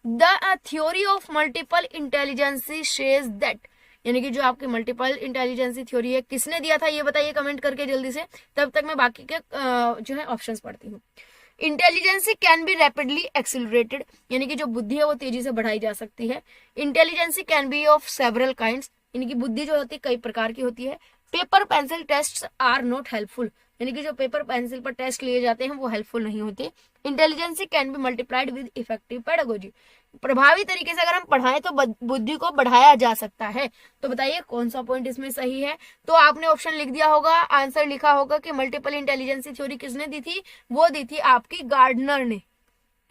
The theory of multiple intelligences says that. यानी कि जो आपकी मल्टीपल इंटेलिजेंसी थ्योरी है किसने दिया था ये बताइए कमेंट करके जल्दी से, तब तक मैं बाकी के जो है ऑप्शंस पढ़ती हूँ। Intelligence can be rapidly accelerated. यानी कि जो बुद्धि है वो तेजी से बढ़ाई जा सकती है। Intelligence can be of several kinds. यानी कि बुद्धि जो होती है कई प्रकार की होती है। Paper pencil test are not helpful. यानी कि जो पेपर पेंसिल पर टेस्ट लिए जाते हैं वो हेल्पफुल नहीं होते। Intelligence can be multiplied with effective pedagogy. प्रभावी तरीके से अगर हम पढ़ाएं तो बुद्धि को बढ़ाया जा सकता है। तो बताइए कौन सा पॉइंट इसमें सही है? तो आपने ऑप्शन लिख दिया होगा, आंसर लिखा होगा कि मल्टीपल इंटेलिजेंसी थ्योरी किसने दी थी? वो दी थी आपकी गार्डनर ने।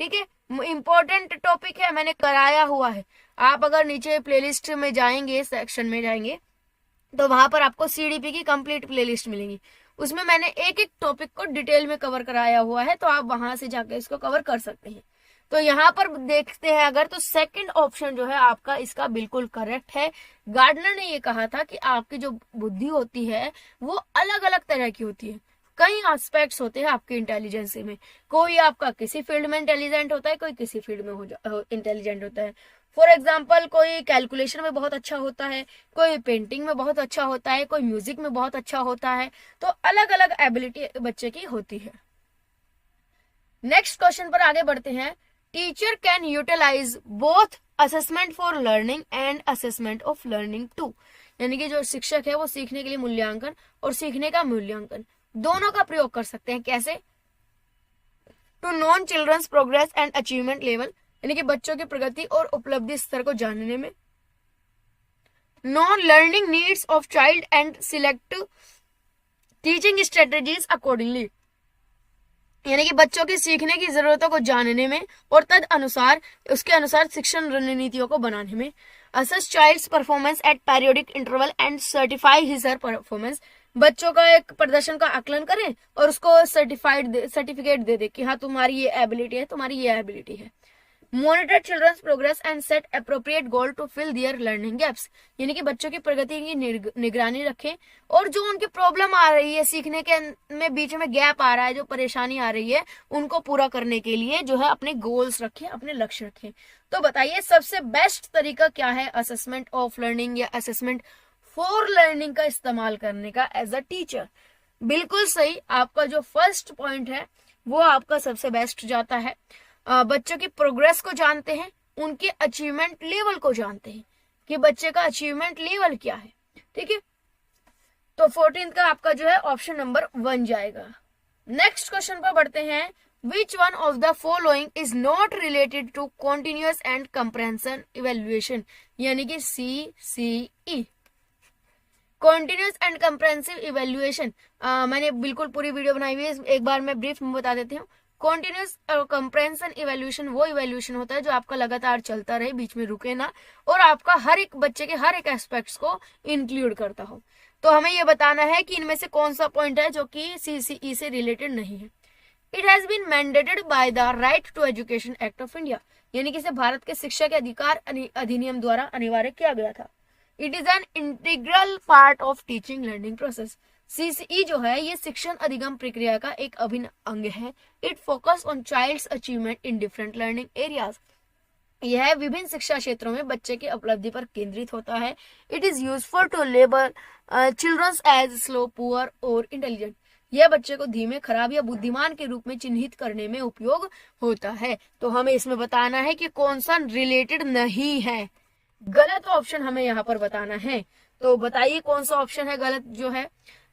ठीक है, इंपॉर्टेंट टॉपिक है, मैंने कराया हुआ है। आप अगर नीचे प्लेलिस्ट में जाएंगे, सेक्शन में जाएंगे, तो वहां पर आपको सीडीपी की कंप्लीट प्लेलिस्ट मिलेगी। उसमें मैंने एक एक टॉपिक को डिटेल में कवर कराया हुआ है, तो आप वहां से जाकर इसको कवर कर सकते हैं। तो यहाँ पर देखते हैं अगर, तो सेकंड ऑप्शन जो है आपका इसका बिल्कुल करेक्ट है। गार्डनर ने ये कहा था कि आपकी जो बुद्धि होती है वो अलग अलग तरह की होती है। कई एस्पेक्ट्स होते हैं आपके इंटेलिजेंसी में। कोई आपका किसी फील्ड में इंटेलिजेंट होता है, कोई किसी फील्ड में इंटेलिजेंट होता है। फॉर एग्जाम्पल कोई कैलकुलेशन में बहुत अच्छा होता है, कोई पेंटिंग में बहुत अच्छा होता है, कोई म्यूजिक में बहुत अच्छा होता है। तो अलग अलग एबिलिटी बच्चे की होती है। नेक्स्ट क्वेश्चन पर आगे बढ़ते हैं। Teacher can utilise both assessment for learning and assessment of learning too. यानी कि जो शिक्षक है वो सीखने के लिए मूल्यांकन और सीखने का मूल्यांकन दोनों का प्रयोग कर सकते हैं। कैसे? To know children's progress and achievement level. यानी कि बच्चों की प्रगति और उपलब्धि स्तर को जानने में। Non learning needs of child and select teaching strategies accordingly. यानी कि बच्चों की सीखने की जरूरतों को जानने में और तद अनुसार उसके अनुसार शिक्षण रणनीतियों को बनाने में। Assess child's performance at periodic interval and certify his her performance. बच्चों का एक प्रदर्शन का आकलन करें और उसको सर्टिफिकेट दे दे कि हाँ तुम्हारी ये एबिलिटी है, तुम्हारी ये एबिलिटी है। Monitor children's progress and set appropriate goal to fill their learning gaps. यानी कि बच्चों की प्रगति की निगरानी रखें और जो उनकी प्रॉब्लम आ रही है, सीखने के में बीच में गैप आ रहा है, जो परेशानी आ रही है, उनको पूरा करने के लिए जो है अपने गोल्स रखें, अपने लक्ष्य रखें। तो बताइए सबसे बेस्ट तरीका क्या है असेसमेंट ऑफ लर्निंग या असेसमेंट फॉर लर्निंग का इस्तेमाल करने का एज अ टीचर? बिल्कुल सही, आपका जो फर्स्ट पॉइंट है वो आपका सबसे बेस्ट जाता है। बच्चों की प्रोग्रेस को जानते हैं, उनके अचीवमेंट लेवल को जानते हैं कि बच्चे का अचीवमेंट लेवल क्या है। ठीक है, तो 14th का आपका जो है ऑप्शन नंबर 1 जाएगा। नेक्स्ट क्वेश्चन पर बढ़ते हैं। Which one of the following is not related to continuous and comprehension evaluation? यानी कि CCE, continuous and comprehensive evaluation. मैंने बिल्कुल पूरी वीडियो बनाई हुई है, एक बार मैं ब्रीफ में बता देती हूँ। कॉन्टिन्यूअस और कंप्रेहेंशन इवेल्यूशन वो इवेल्यूशन होता है जो आपका लगातार चलता रहे, बीच में रुके ना, और आपका हर एक बच्चे के हर एक एस्पेक्ट्स को इंक्लूड करता हो। तो हमें ये बताना है कि इनमें से कौन सा पॉइंट है जो कि CCE से रिलेटेड नहीं है। It has been mandated by the right to education act of India. यानी कि इसे भारत के शिक्षा के अधिकार अधिनियम द्वारा अनिवार्य किया गया था। It is an integral part of teaching learning process. CCE जो है ये शिक्षण अधिगम प्रक्रिया का एक अभिन्न अंग है। It focus on child's achievement in different learning areas. यह विभिन्न शिक्षा क्षेत्रों में बच्चे की उपलब्धि पर केंद्रित होता है। It is useful to label children's as slow, poor और इंटेलिजेंट। यह बच्चे को धीमे, खराब या बुद्धिमान के रूप में चिन्हित करने में उपयोग होता है। तो हमें इसमें बताना है कि कौन सा रिलेटेड नहीं है। गलत ऑप्शन हमें यहाँ पर बताना है। तो बताइए कौन सा ऑप्शन है गलत जो है।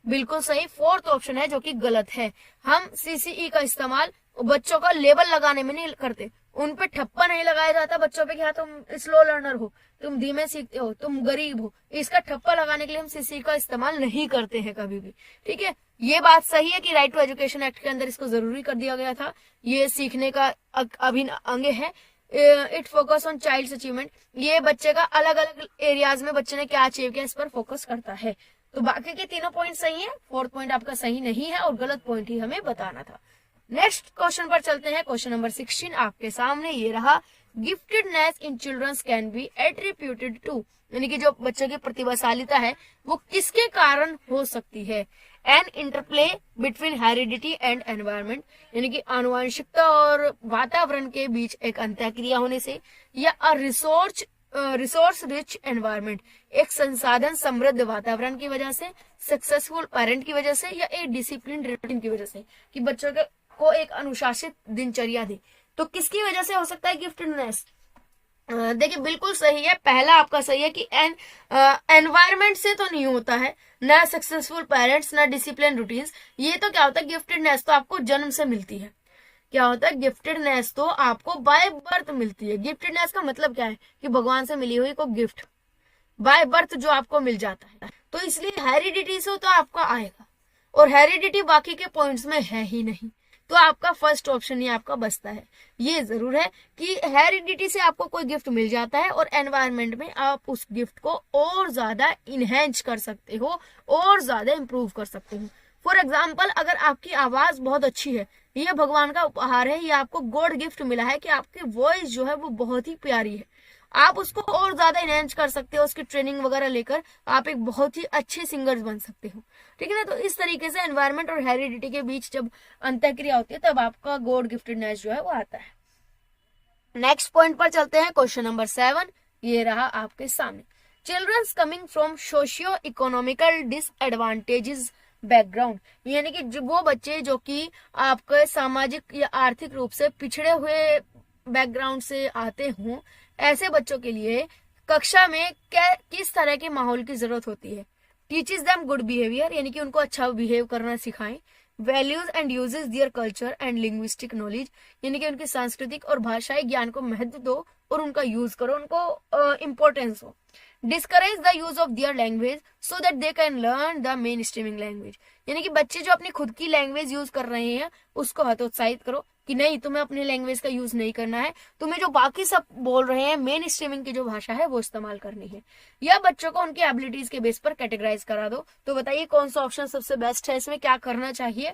बिल्कुल सही, फोर्थ ऑप्शन है जो कि गलत है। हम सीसीई का इस्तेमाल बच्चों का लेबल लगाने में नहीं करते, उन पे ठप्पा नहीं लगाया जाता बच्चों पे कि हाँ तुम स्लो लर्नर हो, तुम धीमे सीखते हो, तुम गरीब हो। इसका ठप्पा लगाने के लिए हम सीसीई का इस्तेमाल नहीं करते हैं कभी भी। ठीक है, ये बात सही है कि राइट टू एजुकेशन एक्ट के अंदर इसको जरूरी कर दिया गया था। ये सीखने का अभिन्न अंग है। It focus on child's achievement. ये बच्चे का अलग अलग एरियाज में बच्चे ने क्या अचीव किया इस पर फोकस करता है। तो बाकी के तीनों पॉइंट सही है, फोर्थ पॉइंट आपका सही नहीं है और गलत पॉइंट ही हमें बताना था। नेक्स्ट क्वेश्चन पर चलते हैं। क्वेश्चन नंबर 16 आपके सामने ये रहा। Giftedness in children's can be attributed to, यानी कि जो बच्चों की प्रतिभाशालिता है वो किसके कारण हो सकती है। An interplay between heredity and environment, यानी कि आनुवंशिकता और वातावरण के बीच एक अंतःक्रिया होने से, या अ रिसोर्स रिच एनवायरनमेंट, एक संसाधन समृद्ध वातावरण की वजह से, सक्सेसफुल पेरेंट की वजह से, या एक डिसिप्लिन रूटीन की वजह से, कि बच्चों को एक अनुशासित दिनचर्या दे। तो किसकी वजह से हो सकता है गिफ्टेडनेस। देखिए बिल्कुल सही है, पहला आपका सही है कि एनवायरमेंट से तो नहीं होता है, ना सक्सेसफुल पेरेंट्स, ना डिसिप्लिन रूटीन्स। ये तो क्या होता है, गिफ्टेडनेस तो आपको जन्म से मिलती है। क्या होता है, गिफ्टेडनेस तो आपको बाय बर्थ मिलती है। गिफ्टेडनेस का मतलब क्या है कि भगवान से मिली हुई को गिफ्ट, बाय बर्थ जो आपको मिल जाता है। तो इसलिए हेरिडिटी से तो आपका आएगा, और हेरिडिटी बाकी के पॉइंट्स में है ही नहीं। तो आपका फर्स्ट ऑप्शन ही आपका बचता है। ये जरूर है कि हेरिडिटी से आपको कोई गिफ्ट मिल जाता है और एनवायरनमेंट में आप उस गिफ्ट को और ज्यादा इनहेंस कर सकते हो और ज्यादा इंप्रूव कर सकते हो। फॉर एग्जाम्पल, अगर आपकी आवाज बहुत अच्छी है, ये भगवान का उपहार है, ये आपको गॉड गिफ्ट मिला है कि आपकी वॉइस जो है वो बहुत ही प्यारी है, आप उसको और ज्यादा इनहेंस कर सकते हो। उसकी ट्रेनिंग वगैरह लेकर आप एक बहुत ही अच्छे सिंगर्स बन सकते हो। ठीक है ना। तो इस तरीके से एनवायरनमेंट और हेरिडिटी के बीच जब अंतःक्रिया होती है तब आपका गॉड गिफ्टेडनेस जो है वो आता है। नेक्स्ट पॉइंट पर चलते हैं। क्वेश्चन नंबर 7 ये रहा आपके सामने। Children's coming from socio economical disadvantages background, यानी कि वो बच्चे जो कि आपके सामाजिक या आर्थिक रूप से पिछड़े हुए बैकग्राउंड से आते हों, ऐसे बच्चों के लिए कक्षा में किस तरह के माहौल की जरूरत होती है। टीचेस देम गुड बिहेवियर, यानी कि उनको अच्छा बिहेव करना सिखाएं। Values and uses their culture and linguistic knowledge, यानी कि उनकी सांस्कृतिक और भाषाई ज्ञान को महत्व दो और उनका यूज करो, उनको इम्पोर्टेंस हो। Discourage the use of their language so that they can learn the main streaming language, यानी कि बच्चे जो अपनी खुद की लैंग्वेज यूज कर रहे हैं उसको हतोत्साहित करो कि नहीं, तुम्हें अपनी लैंग्वेज का यूज नहीं करना है, तुम्हें जो बाकी सब बोल रहे हैं मेन स्ट्रीमिंग की जो भाषा है वो इस्तेमाल करनी है। या बच्चों को उनकी एबिलिटीज के बेस पर कैटेगराइज करा दो। तो बताइए कौन सा ऑप्शन सबसे बेस्ट है, इसमें क्या करना चाहिए।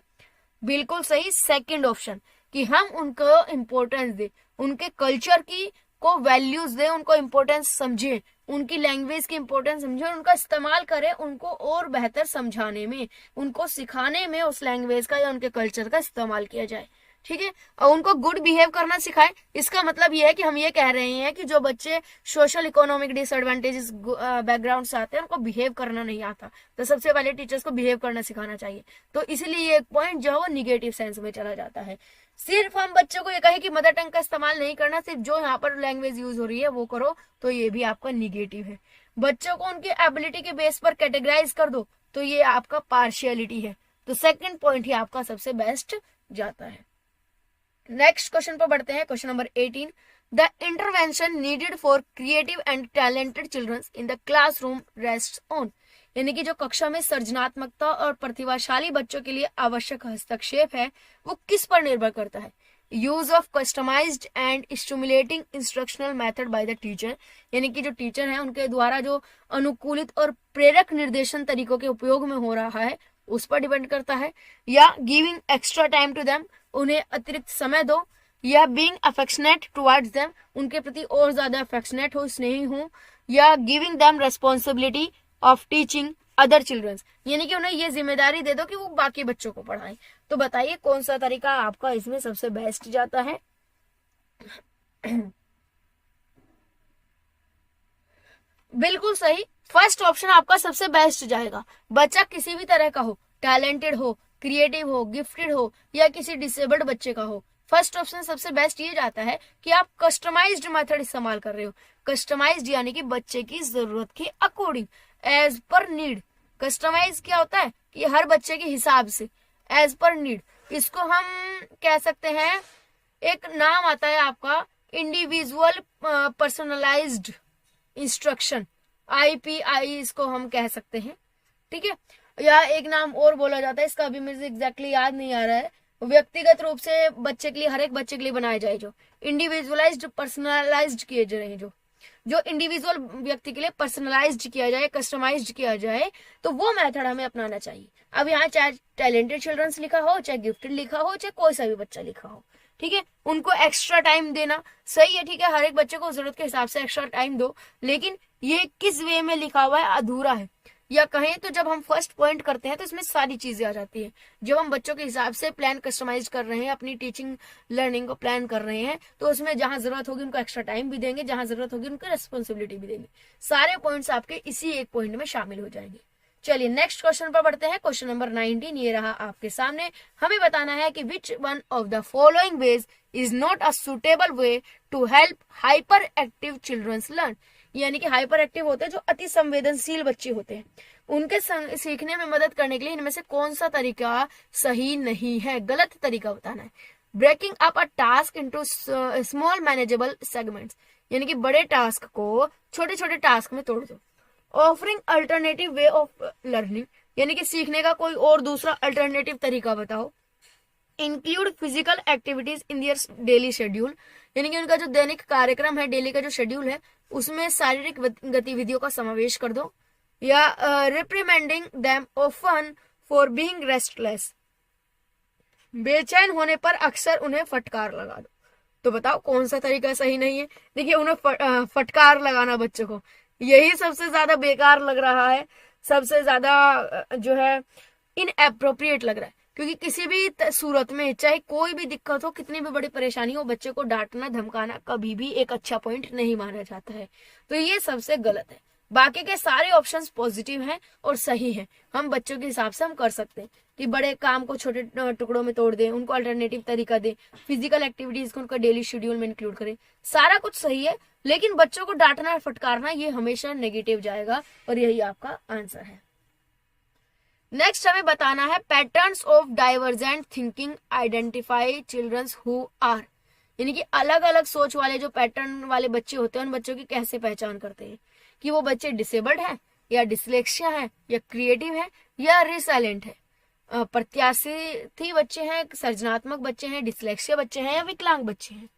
बिल्कुल सही, सेकंड ऑप्शन, कि हम उनको इम्पोर्टेंस दे, उनके कल्चर की को वैल्यूज दे, उनको इम्पोर्टेंस समझे, उनकी लैंग्वेज की इम्पोर्टेंस समझे, उनका इस्तेमाल करें, उनको और बेहतर समझाने में, उनको सिखाने में उस लैंग्वेज का या उनके कल्चर का इस्तेमाल किया जाए। ठीक है, और उनको गुड बिहेव करना सिखाएं। इसका मतलब ये है कि हम ये कह रहे हैं कि जो बच्चे सोशल इकोनॉमिक डिसएडवांटेजेस बैकग्राउंड से आते हैं उनको बिहेव करना नहीं आता, तो सबसे पहले टीचर्स को बिहेव करना सिखाना चाहिए। तो इसीलिए ये पॉइंट जो है वो निगेटिव सेंस में चला जाता है। सिर्फ हम बच्चों को ये कहें कि मदर टंग का इस्तेमाल नहीं करना, सिर्फ जो यहाँ पर लैंग्वेज यूज हो रही है वो करो, तो ये भी आपका निगेटिव है। बच्चों को उनकी एबिलिटी के बेस पर कैटेगराइज कर दो, तो ये आपका पार्शियलिटी है। तो सेकंड पॉइंट ही आपका सबसे बेस्ट जाता है। नेक्स्ट क्वेश्चन पर बढ़ते हैं। Question number 18, the intervention needed for creative and talented children in the classroom rests on, यानी कि जो कक्षा में सृजनात्मकता और प्रतिभाशाली बच्चों के लिए आवश्यक हस्तक्षेप है वो किस पर निर्भर करता है। Use of customised and stimulating instructional method by the teacher, यानी कि जो टीचर है उनके द्वारा जो अनुकूलित और प्रेरक निर्देशन तरीकों के उपयोग में हो रहा है उस पर डिपेंड करता है। या giving extra time to them, उन्हें अतिरिक्त समय दो। या बीइंग अफेक्शनेट टुवर्ड्स देम, उनके प्रति और ज्यादा अफेक्शनेट हो, स्नेही हो। या giving them responsibility of teaching other children's, यानी कि उन्हें ये जिम्मेदारी दे दो कि वो बाकी बच्चों को पढ़ाएं। तो बताइए कौन सा तरीका आपका इसमें सबसे बेस्ट जाता है? बिल्कुल सही, फर्स्ट ऑप्शन आपका सबसे बेस्ट जाएगा। बच्चा किसी भी तरह का हो, टैलेंटेड हो, क्रिएटिव हो, गिफ्टेड हो या किसी डिसेबल्ड बच्चे का हो, फर्स्ट ऑप्शन सबसे बेस्ट ये जाता है कि आप कस्टमाइज्ड मेथड इस्तेमाल कर रहे हो। कस्टमाइज्ड यानी कि बच्चे की जरूरत के according, as per need. Customise क्या होता है कि हर बच्चे के हिसाब से, एज पर नीड। इसको हम कह सकते हैं, एक नाम आता है आपका इंडिविजुअल पर्सनलाइज्ड इंस्ट्रक्शन, IPI इसको हम कह सकते हैं, ठीक है। या एक नाम और बोला जाता है, इसका अभी मुझे एग्जैक्टली याद नहीं आ रहा है, व्यक्तिगत रूप से बच्चे के लिए, हर एक बच्चे के लिए बनाए जाए, जो इंडिविजुअलाइज्ड पर्सनलाइज्ड किए जाए, जो इंडिविजुअल व्यक्ति के लिए पर्सनलाइज्ड किया जाए, कस्टमाइज्ड किया जाए, तो वो मेथड हमें अपनाना चाहिए। अब यहाँ चाहे टैलेंटेड चिल्ड्रंस लिखा हो, चाहे गिफ्टेड लिखा हो, चाहे कोई सा भी बच्चा लिखा हो, ठीक है, उनको एक्स्ट्रा टाइम देना सही है, ठीक है, हर एक बच्चे को जरूरत के हिसाब से एक्स्ट्रा टाइम दो, लेकिन ये किस वे में लिखा हुआ है अधूरा है। या कहें तो जब हम फर्स्ट पॉइंट करते हैं तो इसमें सारी चीजें आ जाती है। जब हम बच्चों के हिसाब से प्लान कस्टमाइज कर रहे हैं, अपनी टीचिंग लर्निंग को प्लान कर रहे हैं, तो उसमें जहां जरूरत होगी उनको एक्स्ट्रा टाइम भी देंगे, जहां जरूरत होगी उनको रेस्पॉन्सिबिलिटी भी देंगे। सारे पॉइंट्स आपके इसी एक पॉइंट में शामिल हो जाएंगे। चलिए नेक्स्ट क्वेश्चन पर बढ़ते हैं। क्वेश्चन नंबर 19 ये रहा आपके सामने। हमें बताना है कि which one of the following ways is not a suitable way to help hyper active children's learn. यानी कि हाइपर एक्टिव होते हैं जो अति संवेदनशील बच्चे होते हैं, उनके सीखने में मदद करने के लिए इनमें से कौन सा तरीका सही नहीं है, गलत तरीका बताना है। Breaking up a task into small manageable segments, यानी कि बड़े टास्क को छोटे छोटे टास्क में तोड़ दो। Offering alternative way of learning, यानी कि सीखने का कोई और दूसरा अल्टरनेटिव तरीका बताओ। Include physical activities in their daily schedule, यानी कि उनका जो दैनिक कार्यक्रम है, डेली का जो शेड्यूल है, उसमें शारीरिक गतिविधियों का समावेश कर दो। या reprimanding them often for being restless, बेचैन होने पर अक्सर उन्हें फटकार लगा दो। तो बताओ कौन सा तरीका सही नहीं है? देखिए, उन्हें फटकार लगाना बच्चों को, यही सबसे ज्यादा बेकार लग रहा है, सबसे ज्यादा जो है इनएप्रोप्रिएट लग रहा है, क्योंकि किसी भी सूरत में चाहे कोई भी दिक्कत हो, कितनी भी बड़ी परेशानी हो, बच्चे को डांटना धमकाना कभी भी एक अच्छा पॉइंट नहीं माना जाता है। तो ये सबसे गलत है। बाकी के सारे ऑप्शंस पॉजिटिव हैं और सही हैं। हम बच्चों के हिसाब से हम कर सकते हैं कि बड़े काम को छोटे टुकड़ों में तोड़ दें, उनको अल्टरनेटिव तरीका दें, फिजिकल एक्टिविटीज को उनका डेली शेड्यूल में इंक्लूड करें, सारा कुछ सही है। लेकिन बच्चों को डांटना और फटकारना ये हमेशा नेगेटिव जाएगा और यही आपका आंसर है। नेक्स्ट हमें बताना है patterns of divergent thinking identify children's who are, यानी कि अलग अलग सोच वाले जो पैटर्न वाले बच्चे होते हैं, उन बच्चों की कैसे पहचान करते हैं कि वो बच्चे डिसेबल्ड हैं या डिसलेक्सिया है या क्रिएटिव है या रिसाइलेंट है, प्रत्याशी बच्चे हैं, सृजनात्मक बच्चे हैं, डिसलेक्सिया बच्चे हैं या विकलांग बच्चे हैं।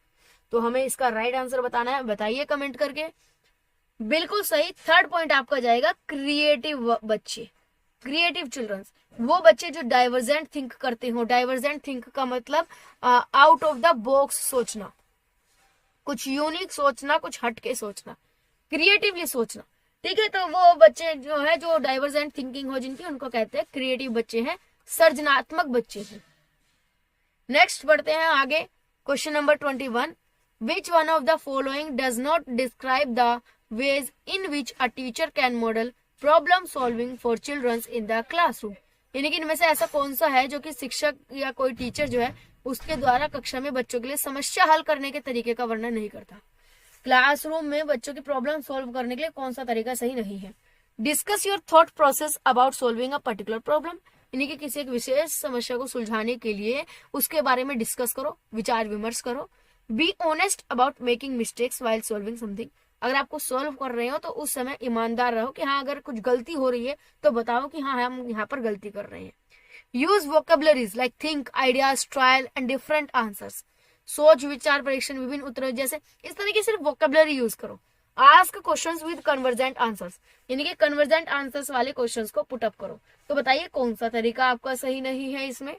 तो हमें इसका राइट आंसर बताना है, बताइए कमेंट करके। बिल्कुल सही, थर्ड पॉइंट आपका जाएगा क्रिएटिव बच्चे, क्रिएटिव चिल्ड्रंस, वो बच्चे जो डाइवर्जेंट थिंक करते हो। डाइवर्जेंट थिंक का मतलब आउट ऑफ द बॉक्स सोचना, कुछ यूनिक सोचना, कुछ हटके सोचना, क्रिएटिवली सोचना, ठीक है। तो वो बच्चे जो है जो डाइवर्जेंट थिंकिंग हो जिनकी, उनको कहते हैं क्रिएटिव बच्चे हैं, सृजनात्मक बच्चे हैं। नेक्स्ट बढ़ते हैं आगे। Question number 21, which one of the following does not describe the ways in which a teacher can model problem solving for children's in the classroom, यानी कि इनमें से ऐसा कौन सा है जो कि शिक्षक या कोई टीचर जो है उसके द्वारा कक्षा में बच्चों के लिए समस्या हल करने के तरीके का वर्णन नहीं करता। क्लासरूम में बच्चों की प्रॉब्लम सॉल्व करने के लिए कौन सा तरीका सही नहीं है। Discuss your thought process about solving a particular problem, यानी कि किसी एक विशेष समस्या को सुलझाने के लिए उसके बारे में डिस्कस करो, विचार विमर्श करो। Be honest about making mistakes while solving something, अगर आपको सॉल्व कर रहे हो तो उस समय ईमानदार रहो कि हाँ अगर कुछ गलती हो रही है तो बताओ कि हाँ हम यहाँ पर गलती कर रहे हैं। Use vocabularies like think, ideas, trial and different answers, सोच, विचार, परीक्षण, विभिन्न उत्तर, जैसे इस तरीके से वोकेबलरी यूज करो। Ask questions with convergent answers, यानी कि कन्वर्जेंट आंसर्स वाले क्वेश्चंस को पुट अप करो। तो बताइए कौन सा तरीका आपका सही नहीं है इसमें।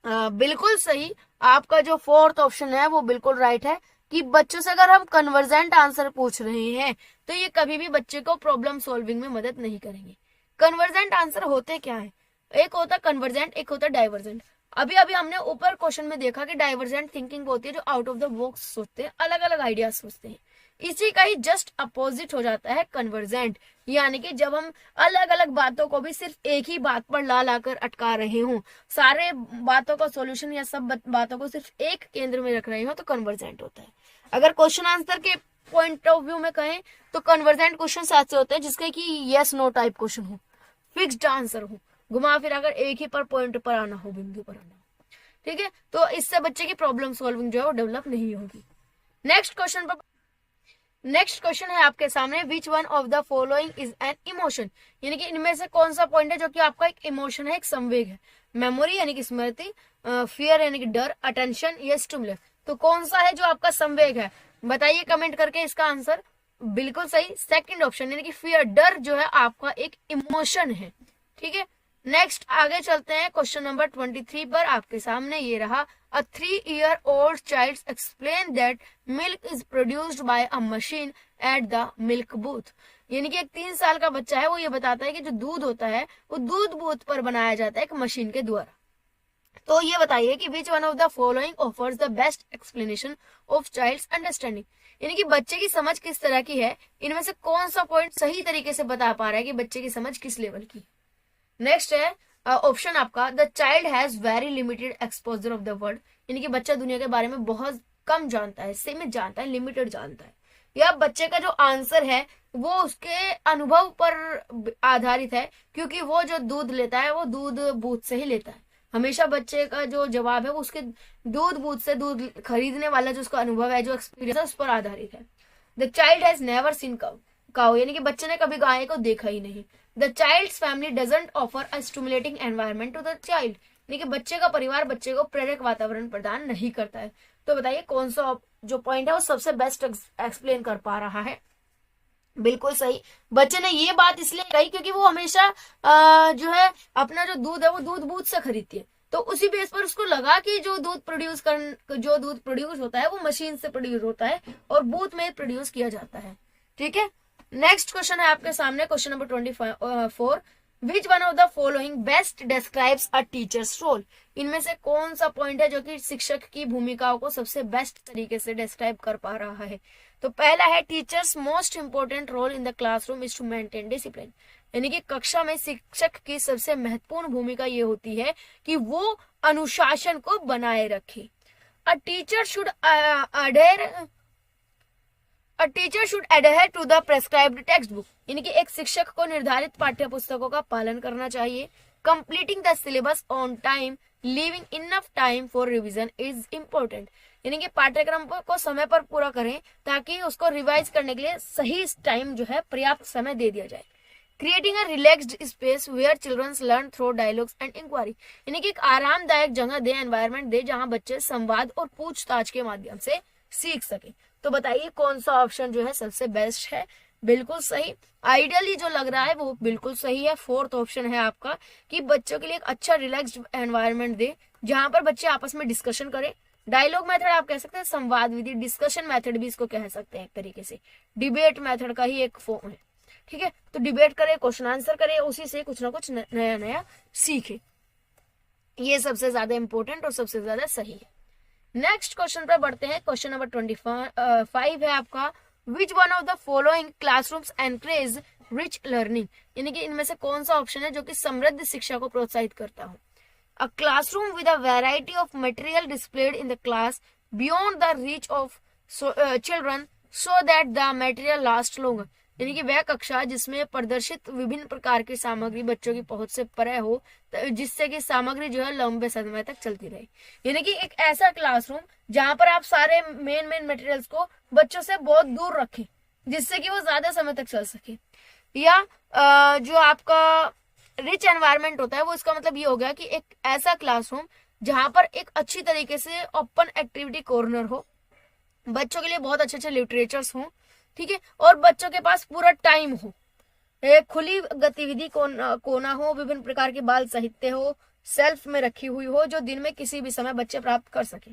बिल्कुल सही, आपका जो फोर्थ ऑप्शन है वो बिल्कुल राइट है कि बच्चों से अगर हम कन्वर्जेंट आंसर पूछ रहे हैं तो ये कभी भी बच्चे को प्रॉब्लम सॉल्विंग में मदद नहीं करेंगे। कन्वर्जेंट आंसर होते क्या है? एक होता कन्वर्जेंट, एक होता डाइवर्जेंट। अभी अभी हमने ऊपर क्वेश्चन में देखा कि डाइवर्जेंट थिंकिंग होती है जो आउट ऑफ द बॉक्स सोचते हैं, अलग अलग आइडियाज सोचते हैं। इसी का ही जस्ट अपोजिट हो जाता है कन्वर्जेंट, यानी कि जब हम अलग अलग बातों को भी सिर्फ एक ही बात पर ला लाकर अटका रहे हों, सारे बातों का सॉल्यूशन या सब बातों को सिर्फ एक केंद्र में रख रहे हो, तो कन्वर्जेंट होता है। अगर क्वेश्चन आंसर के पॉइंट ऑफ व्यू में कहें तो कन्वर्जेंट क्वेश्चन ऐसे होते हैं जिसके कि यस नो टाइप क्वेश्चन हो, फिक्स्ड आंसर हो, घुमा फिर अगर एक ही पर पॉइंट पर आना हो, बिंदु पर आना हो, ठीक है। तो इससे बच्चे की प्रॉब्लम सॉल्विंग जो है वो डेवलप नहीं होगी। नेक्स्ट क्वेश्चन है आपके सामने, which one of the following is an emotion, यानी कि इनमें से कौन सा पॉइंट है जो कि आपका एक इमोशन है, एक संवेग है। मेमोरी यानी कि स्मृति, फियर यानी कि डर, अटेंशन या स्टिमुलस। तो कौन सा है जो आपका संवेग है, बताइए कमेंट करके इसका आंसर। बिल्कुल सही, सेकंड ऑप्शन यानी कि फियर, डर जो है आपका एक इमोशन है, ठीक है। नेक्स्ट आगे चलते हैं क्वेश्चन नंबर 23 पर। आपके सामने ये रहा, अ 3-year-old child explain that milk is produced by a machine at the milk booth, यानी कि एक 3 साल का बच्चा है, वो ये बताता है कि जो दूध होता है वो दूध बूथ पर बनाया जाता है एक मशीन के द्वारा। तो ये बताइए कि which one of the following offers the best explanation of child's understanding, यानी कि बच्चे की समझ किस तरह की है, इनमें से कौन सा पॉइंट सही तरीके से बता पा रहा है कि बच्चे की समझ किस लेवल की। नेक्स्ट है ऑप्शन आपका, the child has very limited exposure of the world, यानी कि बच्चा दुनिया के बारे में बहुत कम जानता है, सीमित जानता है, लिमिटेड जानता है। या बच्चे का जो आंसर है वो उसके अनुभव पर आधारित है, क्योंकि वो जो दूध लेता है वो दूध बूथ से ही लेता है। हमेशा बच्चे का जो जवाब है वो उसके दूध बूथ से दूध खरीदने वाला जो उसका अनुभव है, जो एक्सपीरियंस है, उस पर आधारित है। The child has never seen cow, यानी कि बच्चे ने कभी गाय को देखा ही नहीं। The child's family doesn't offer a stimulating environment to the child, यानी कि बच्चे का परिवार बच्चे को प्रेरक वातावरण प्रदान नहीं करता है। तो बताइए कौन सा जो पॉइंट है वो सबसे बेस्ट एक्सप्लेन कर पा रहा है। बिल्कुल सही, बच्चे ने ये बात इसलिए कही क्योंकि वो हमेशा जो है अपना जो दूध है वो दूध बूथ से खरीदती है, तो उसी बेस पर उसको लगा कि जो दूध प्रोड्यूस होता है वो मशीन से प्रोड्यूस होता है और बूथ में प्रोड्यूस किया जाता है, ठीक है। नेक्स्ट क्वेश्चन है आपके सामने, question number 24, which one of the following best describes a teacher's role, इनमें से कौन सा पॉइंट है जो कि शिक्षक की भूमिकाओं को सबसे बेस्ट तरीके से डिस्क्राइब कर पा रहा है। तो पहला है, teacher's most important role in the classroom is to maintain discipline, यानी कि कक्षा में शिक्षक की सबसे महत्वपूर्ण भूमिका ये होती है कि वो अनुशासन को बनाए रखे। A teacher should adhere to the prescribed text book, यानी कि एक शिक्षक को निर्धारित पाठ्य पुस्तकों का पालन करना चाहिए। Completing the syllabus on time, leaving enough time for revision is important, यानी कि पाठ्यक्रम को समय पर पूरा करें ताकि उसको रिवाइज करने के लिए सही टाइम जो है पर्याप्त समय दे दिया जाए। Creating a relaxed space where children's learn through dialogues and inquiry, यानी कि एक आरामदायक जगह दे, एनवायरनमेंट दे जहां बच्चे संवाद और पूछताछ के माध्यम से सीख सके। तो बताइए कौन सा ऑप्शन जो है सबसे बेस्ट है। बिल्कुल सही, आइडियली जो लग रहा है वो बिल्कुल सही है। फोर्थ ऑप्शन है आपका कि बच्चों के लिए एक अच्छा रिलैक्स्ड एनवायरनमेंट दे जहां पर बच्चे आपस में डिस्कशन करें। डायलॉग मेथड आप कह सकते हैं, संवाद विधि, डिस्कशन मेथड भी इसको कह सकते हैं एक तरीके से, डिबेट मेथड का ही एक फॉर्म है, ठीक है। तो डिबेट करे, क्वेश्चन आंसर करे, उसी से कुछ ना कुछ नया नया सीखे, ये सबसे ज्यादा इंपॉर्टेंट और सबसे ज्यादा सही है। नेक्स्ट क्वेश्चन पर बढ़ते हैं, क्वेश्चन नंबर 25 है आपका, विच one of the following classrooms encourage rich learning, यानी कि इनमें से कौन सा ऑप्शन है जो कि समृद्ध शिक्षा को प्रोत्साहित करता हो। A classroom with a variety of material displayed in the class beyond the reach of children so that the material lasts longer, यानी कि वह कक्षा जिसमें प्रदर्शित विभिन्न प्रकार की सामग्री बच्चों की पहुंच से परे हो, जिससे कि सामग्री जो है लंबे समय तक चलती रहे, यानी कि एक ऐसा क्लासरूम जहां पर आप सारे मेन मटेरियल्स को बच्चों से बहुत दूर रखें जिससे कि वो ज्यादा समय तक चल सके। या जो आपका रिच एनवायरनमेंट होता है वो इसका मतलब ये हो गया कि एक ऐसा क्लासरूम जहां पर एक अच्छी तरीके से ओपन एक्टिविटी कॉर्नर हो, बच्चों के लिए बहुत अच्छे लिटरेचर्स हो, ठीक है, और बच्चों के पास पूरा टाइम हो, एक खुली गतिविधि कोना हो, विभिन्न प्रकार के बाल साहित्य हो, सेल्फ में रखी हुई हो जो दिन में किसी भी समय बच्चे प्राप्त कर सके।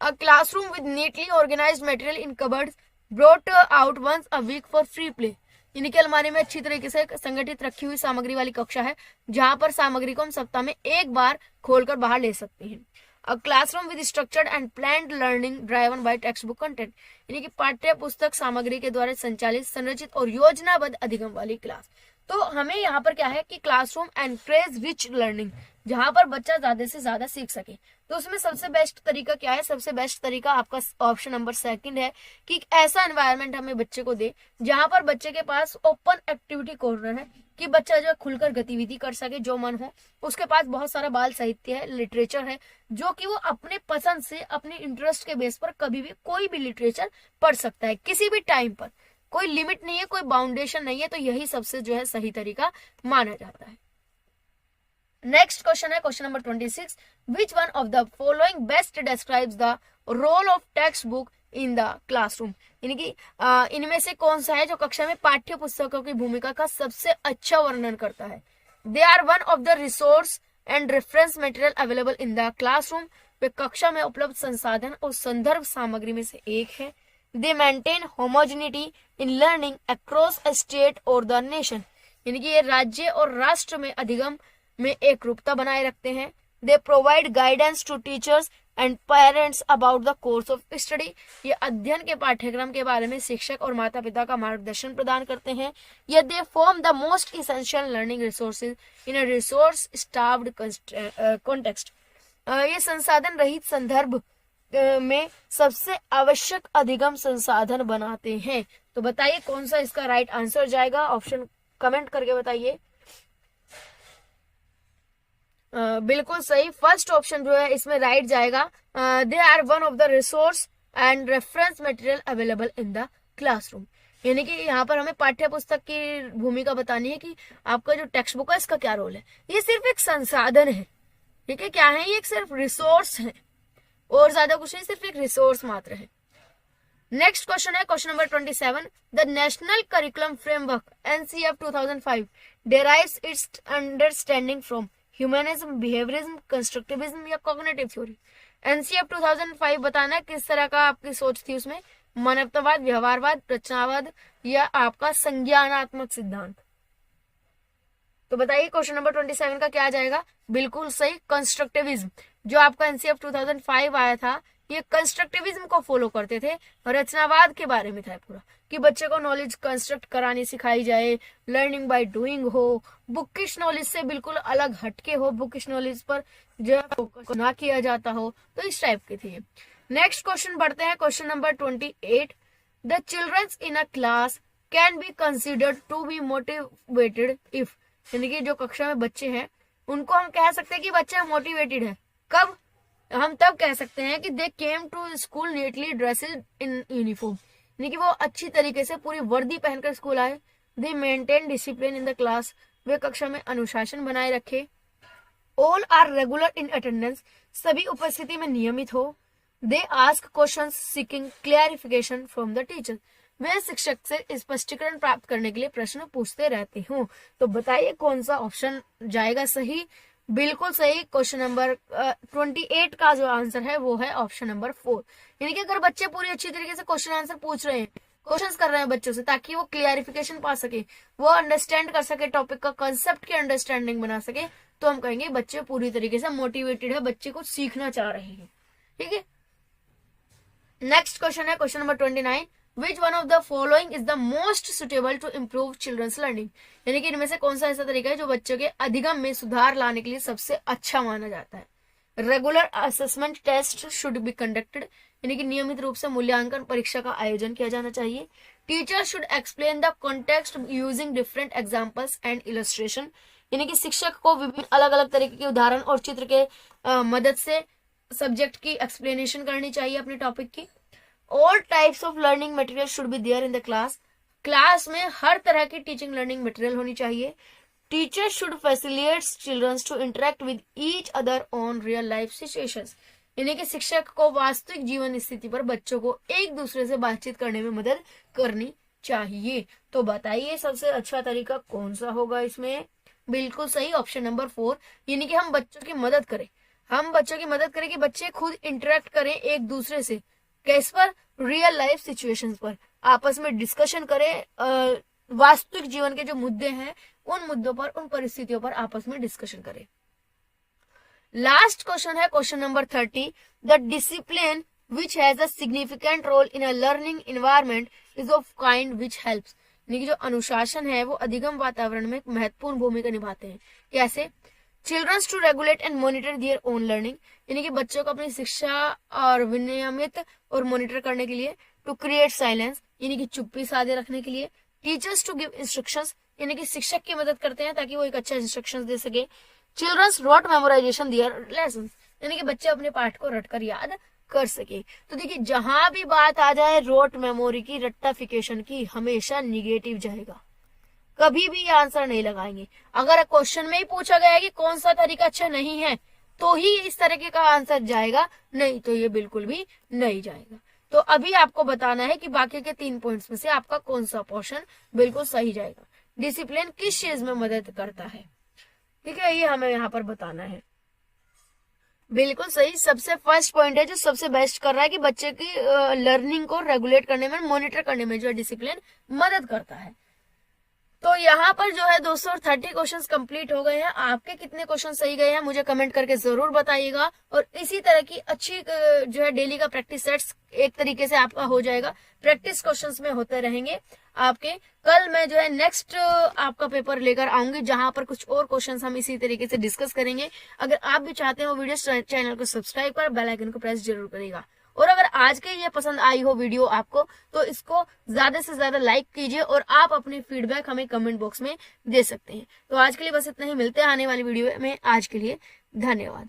A classroom with neatly organised material in cupboards brought out once a week for free play, इनकी अलमारी में अच्छी तरीके से संगठित रखी हुई सामग्री वाली कक्षा है, जहां पर सामग्री को हम सप्ताह में एक बार खोलकर बाहर ले सकते हैं। अ classroom with structured and planned learning driven by text book content, यानी कि पाठ्य पुस्तक सामग्री के द्वारा संचालित, संरचित और योजनाबद्ध अधिगम वाली क्लास। तो हमें यहाँ पर क्या है कि क्लासरूम एनकरेज रिच लर्निंग, जहां पर बच्चा ज्यादा से ज्यादा सीख सके। तो उसमें सबसे बेस्ट तरीका क्या है? सबसे बेस्ट तरीका आपका ऑप्शन नंबर 2 है कि ऐसा एनवायरनमेंट हमें बच्चे को दे जहां पर बच्चे के पास ओपन एक्टिविटी कॉर्नर है, कि बच्चा जो खुलकर गतिविधि कर सके, जो मन हो। उसके पास बहुत सारा बाल साहित्य है, लिटरेचर है, जो कि वो अपने पसंद से, अपने इंटरेस्ट के बेस पर कभी भी कोई भी लिटरेचर पढ़ सकता है, किसी भी टाइम पर। कोई लिमिट नहीं है, कोई बाउंडेशन नहीं है। तो यही सबसे जो है सही तरीका माना जाता है। नेक्स्ट क्वेश्चन है question number 26, which one of the following best describes the role of text book in the classroom, यानी कि इनमें से कौन सा है जो कक्षा में पाठ्य पुस्तकों की भूमिका का सबसे अच्छा वर्णन करता है? They are one of the resource and reference material available in the classroom, वे कक्षा में उपलब्ध संसाधन और संदर्भ सामग्री में से एक है। दे maintain homogeneity in learning across a state और द नेशन, यानी कि ये राज्य और राष्ट्र में अधिगम में एक रूपता बनाए रखते हैं। They provide guidance to teachers and parents about the course of study, ये अध्ययन के पाठ्यक्रम के बारे में शिक्षक और माता पिता का मार्गदर्शन प्रदान करते हैं। ये they form the most essential learning resources in a resource staffed context, ये संसाधन रहित संदर्भ में सबसे आवश्यक अधिगम संसाधन बनाते हैं। तो बताइए कौन सा इसका राइट आंसर जाएगा? ऑप्शन कमेंट करके बताइए। बिल्कुल सही, फर्स्ट ऑप्शन जो है इसमें राइट जाएगा। They are one of the resource and reference material available in the classroom, यानी कि यहाँ पर हमें पाठ्य पुस्तक की भूमिका बतानी है कि आपका जो टेक्स्ट बुक है इसका क्या रोल है। ये सिर्फ एक संसाधन है, ठीक है, क्या है? ये एक सिर्फ रिसोर्स है और ज्यादा कुछ नहीं, सिर्फ एक रिसोर्स मात्र है। नेक्स्ट क्वेश्चन है question number 27, the national curriculum framework NCF 2005 derives its understanding from humanism, behaviourism, constructivism या कॉग्निटिव थ्योरी। NCF 2005 बताना किस तरह का आपकी सोच थी उसमें, मानवतावाद, व्यवहारवाद, रचनावाद या आपका संज्ञानात्मक सिद्धांत। तो बताइए क्वेश्चन नंबर 27 का क्या जाएगा? बिल्कुल सही, कंस्ट्रक्टिविज्म। जो आपका NCF 2005 आया था ये कंस्ट्रक्टिविज्म को फॉलो करते थे, रचनावाद के बारे में था पूरा, कि बच्चे को नॉलेज कंस्ट्रक्ट करानी सिखाई जाए, लर्निंग बाय डूइंग हो, बुकिश नॉलेज से बिल्कुल अलग हटके हो, बुकिश नॉलेज पर जो फोकस ना किया जाता हो, तो इस टाइप के थे। नेक्स्ट क्वेश्चन बढ़ते हैं question number 28, the children's in a class can be considered to be motivated if, यानी कि जो कक्षा में बच्चे हैं उनको हम कह सकते हैं कि बच्चा मोटिवेटेड है। कब? हम तब कह सकते हैं कि they came to school neatly dressed in uniform, यानी कि वो अच्छी तरीके से पूरी वर्दी पहनकर स्कूल आए। They maintain discipline in the class, वे कक्षा में अनुशासन बनाए रखे। All are regular in attendance, सभी उपस्थिति में नियमित हो। They ask questions seeking clarification from the teacher, वे शिक्षक से स्पष्टीकरण प्राप्त करने के लिए प्रश्न पूछते रहते हो। तो बताइए कौन सा ऑप्शन जाएगा सही? बिल्कुल सही, क्वेश्चन नंबर 28 का जो आंसर है वो है ऑप्शन नंबर 4, यानी कि अगर बच्चे पूरी अच्छी तरीके से क्वेश्चन आंसर पूछ रहे हैं, क्वेश्चंस कर रहे हैं बच्चों से, ताकि वो क्लियरिफिकेशन पा सके, वो अंडरस्टैंड कर सके, टॉपिक का कंसेप्ट की अंडरस्टैंडिंग बना सके, तो हम कहेंगे बच्चे पूरी तरीके से मोटिवेटेड है, बच्चे को सीखना चाह रहे हैं। ठीक है, नेक्स्ट क्वेश्चन है question number 29, which one of the following is the most suitable to improve children's learning, यानी कि इनमें से कौन सा ऐसा तरीका है जो बच्चों के अधिगम में सुधार लाने के लिए सबसे अच्छा माना जाता है? Regular assessment test should be conducted, यानी कि नियमित रूप से मूल्यांकन परीक्षा का आयोजन किया जाना चाहिए। Teacher should explain the context using different examples and illustration, यानी कि शिक्षक को विभिन्न अलग अलग तरीके के उदाहरण और चित्र के मदद से सब्जेक्ट की एक्सप्लेनेशन करनी चाहिए अपने टॉपिक की। All types of learning material should be there in the class, class में हर तरह की टीचिंग लर्निंग मटेरियल होनी चाहिए। Teacher should facilitate children's to interact with each other on real life situations, यानी कि शिक्षक को वास्तविक जीवन स्थिति पर बच्चों को एक दूसरे से बातचीत करने में मदद करनी चाहिए। तो बताइए सबसे अच्छा तरीका कौन सा होगा इसमें? बिल्कुल सही, ऑप्शन नंबर 4, यानी कि हम बच्चों की मदद करें, कि बच्चे खुद इंटरेक्ट करें एक दूसरे से, किस पर? रियल लाइफ सिचुएशंस पर, आपस में डिस्कशन करें, वास्तविक जीवन के जो मुद्दे हैं उन मुद्दों पर, उन परिस्थितियों पर आपस में डिस्कशन करें। लास्ट क्वेश्चन है question number 30। The discipline which has a significant role in a learning environment is of kind which helps. यानी कि जो अनुशासन है वो अधिगम वातावरण में महत्वपूर्ण भूमिका निभाते हैं। कैसे? Children's to regulate and monitor their own learning, यानी कि बच्चों को अपनी शिक्षा और विनियमित और मॉनिटर करने के लिए। टू क्रिएट साइलेंस, यानी कि चुप्पी साधे रखने के लिए। टीचर्स टू गिव इंस्ट्रक्शंस, यानी कि शिक्षक की मदद करते हैं ताकि वो एक अच्छा इंस्ट्रक्शंस दे सके। Children's rote memorisation their lesson, यानी कि बच्चे अपने पाठ को रटकर याद कर सके। तो देखिए जहां भी बात आ जाए रोट मेमोरी की, रट्टाफिकेशन की, हमेशा निगेटिव जाएगा, कभी भी आंसर नहीं लगाएंगे। अगर क्वेश्चन में ही पूछा गया है कि कौन सा तरीका अच्छा नहीं है तो ही इस तरीके का आंसर जाएगा, नहीं तो ये बिल्कुल भी नहीं जाएगा। तो अभी आपको बताना है कि बाकी के 3 पॉइंट्स में से आपका कौन सा पोर्शन बिल्कुल सही जाएगा। डिसिप्लिन किस चीज में मदद करता है, ठीक है, ये हमें यहाँ पर बताना है। बिल्कुल सही, सबसे फर्स्ट पॉइंट है जो सबसे बेस्ट कर रहा है कि बच्चे की लर्निंग को रेगुलेट करने में, मॉनिटर करने में जो है डिसिप्लिन मदद करता है। तो यहाँ पर जो है दोस्तों 30 क्वेश्चंस कंप्लीट हो गए हैं। आपके कितने क्वेश्चन सही गए हैं मुझे कमेंट करके जरूर बताइएगा। और इसी तरह की अच्छी जो है डेली का प्रैक्टिस सेट्स एक तरीके से आपका हो जाएगा। प्रैक्टिस क्वेश्चंस में होते रहेंगे आपके। कल मैं जो है नेक्स्ट आपका पेपर लेकर आऊंगी जहां पर कुछ और क्वेश्चंस हम इसी तरीके से डिस्कस करेंगे। अगर आप भी चाहते हो वीडियो, चैनल को सब्सक्राइब कर बेल आइकन को प्रेस जरूर करिएगा। और अगर आज के ये पसंद आई हो वीडियो आपको तो इसको ज्यादा से ज्यादा लाइक कीजिए और आप अपनी फीडबैक हमें कमेंट बॉक्स में दे सकते हैं। तो आज के लिए बस इतना ही, मिलते हैं आने वाली वीडियो में। आज के लिए धन्यवाद।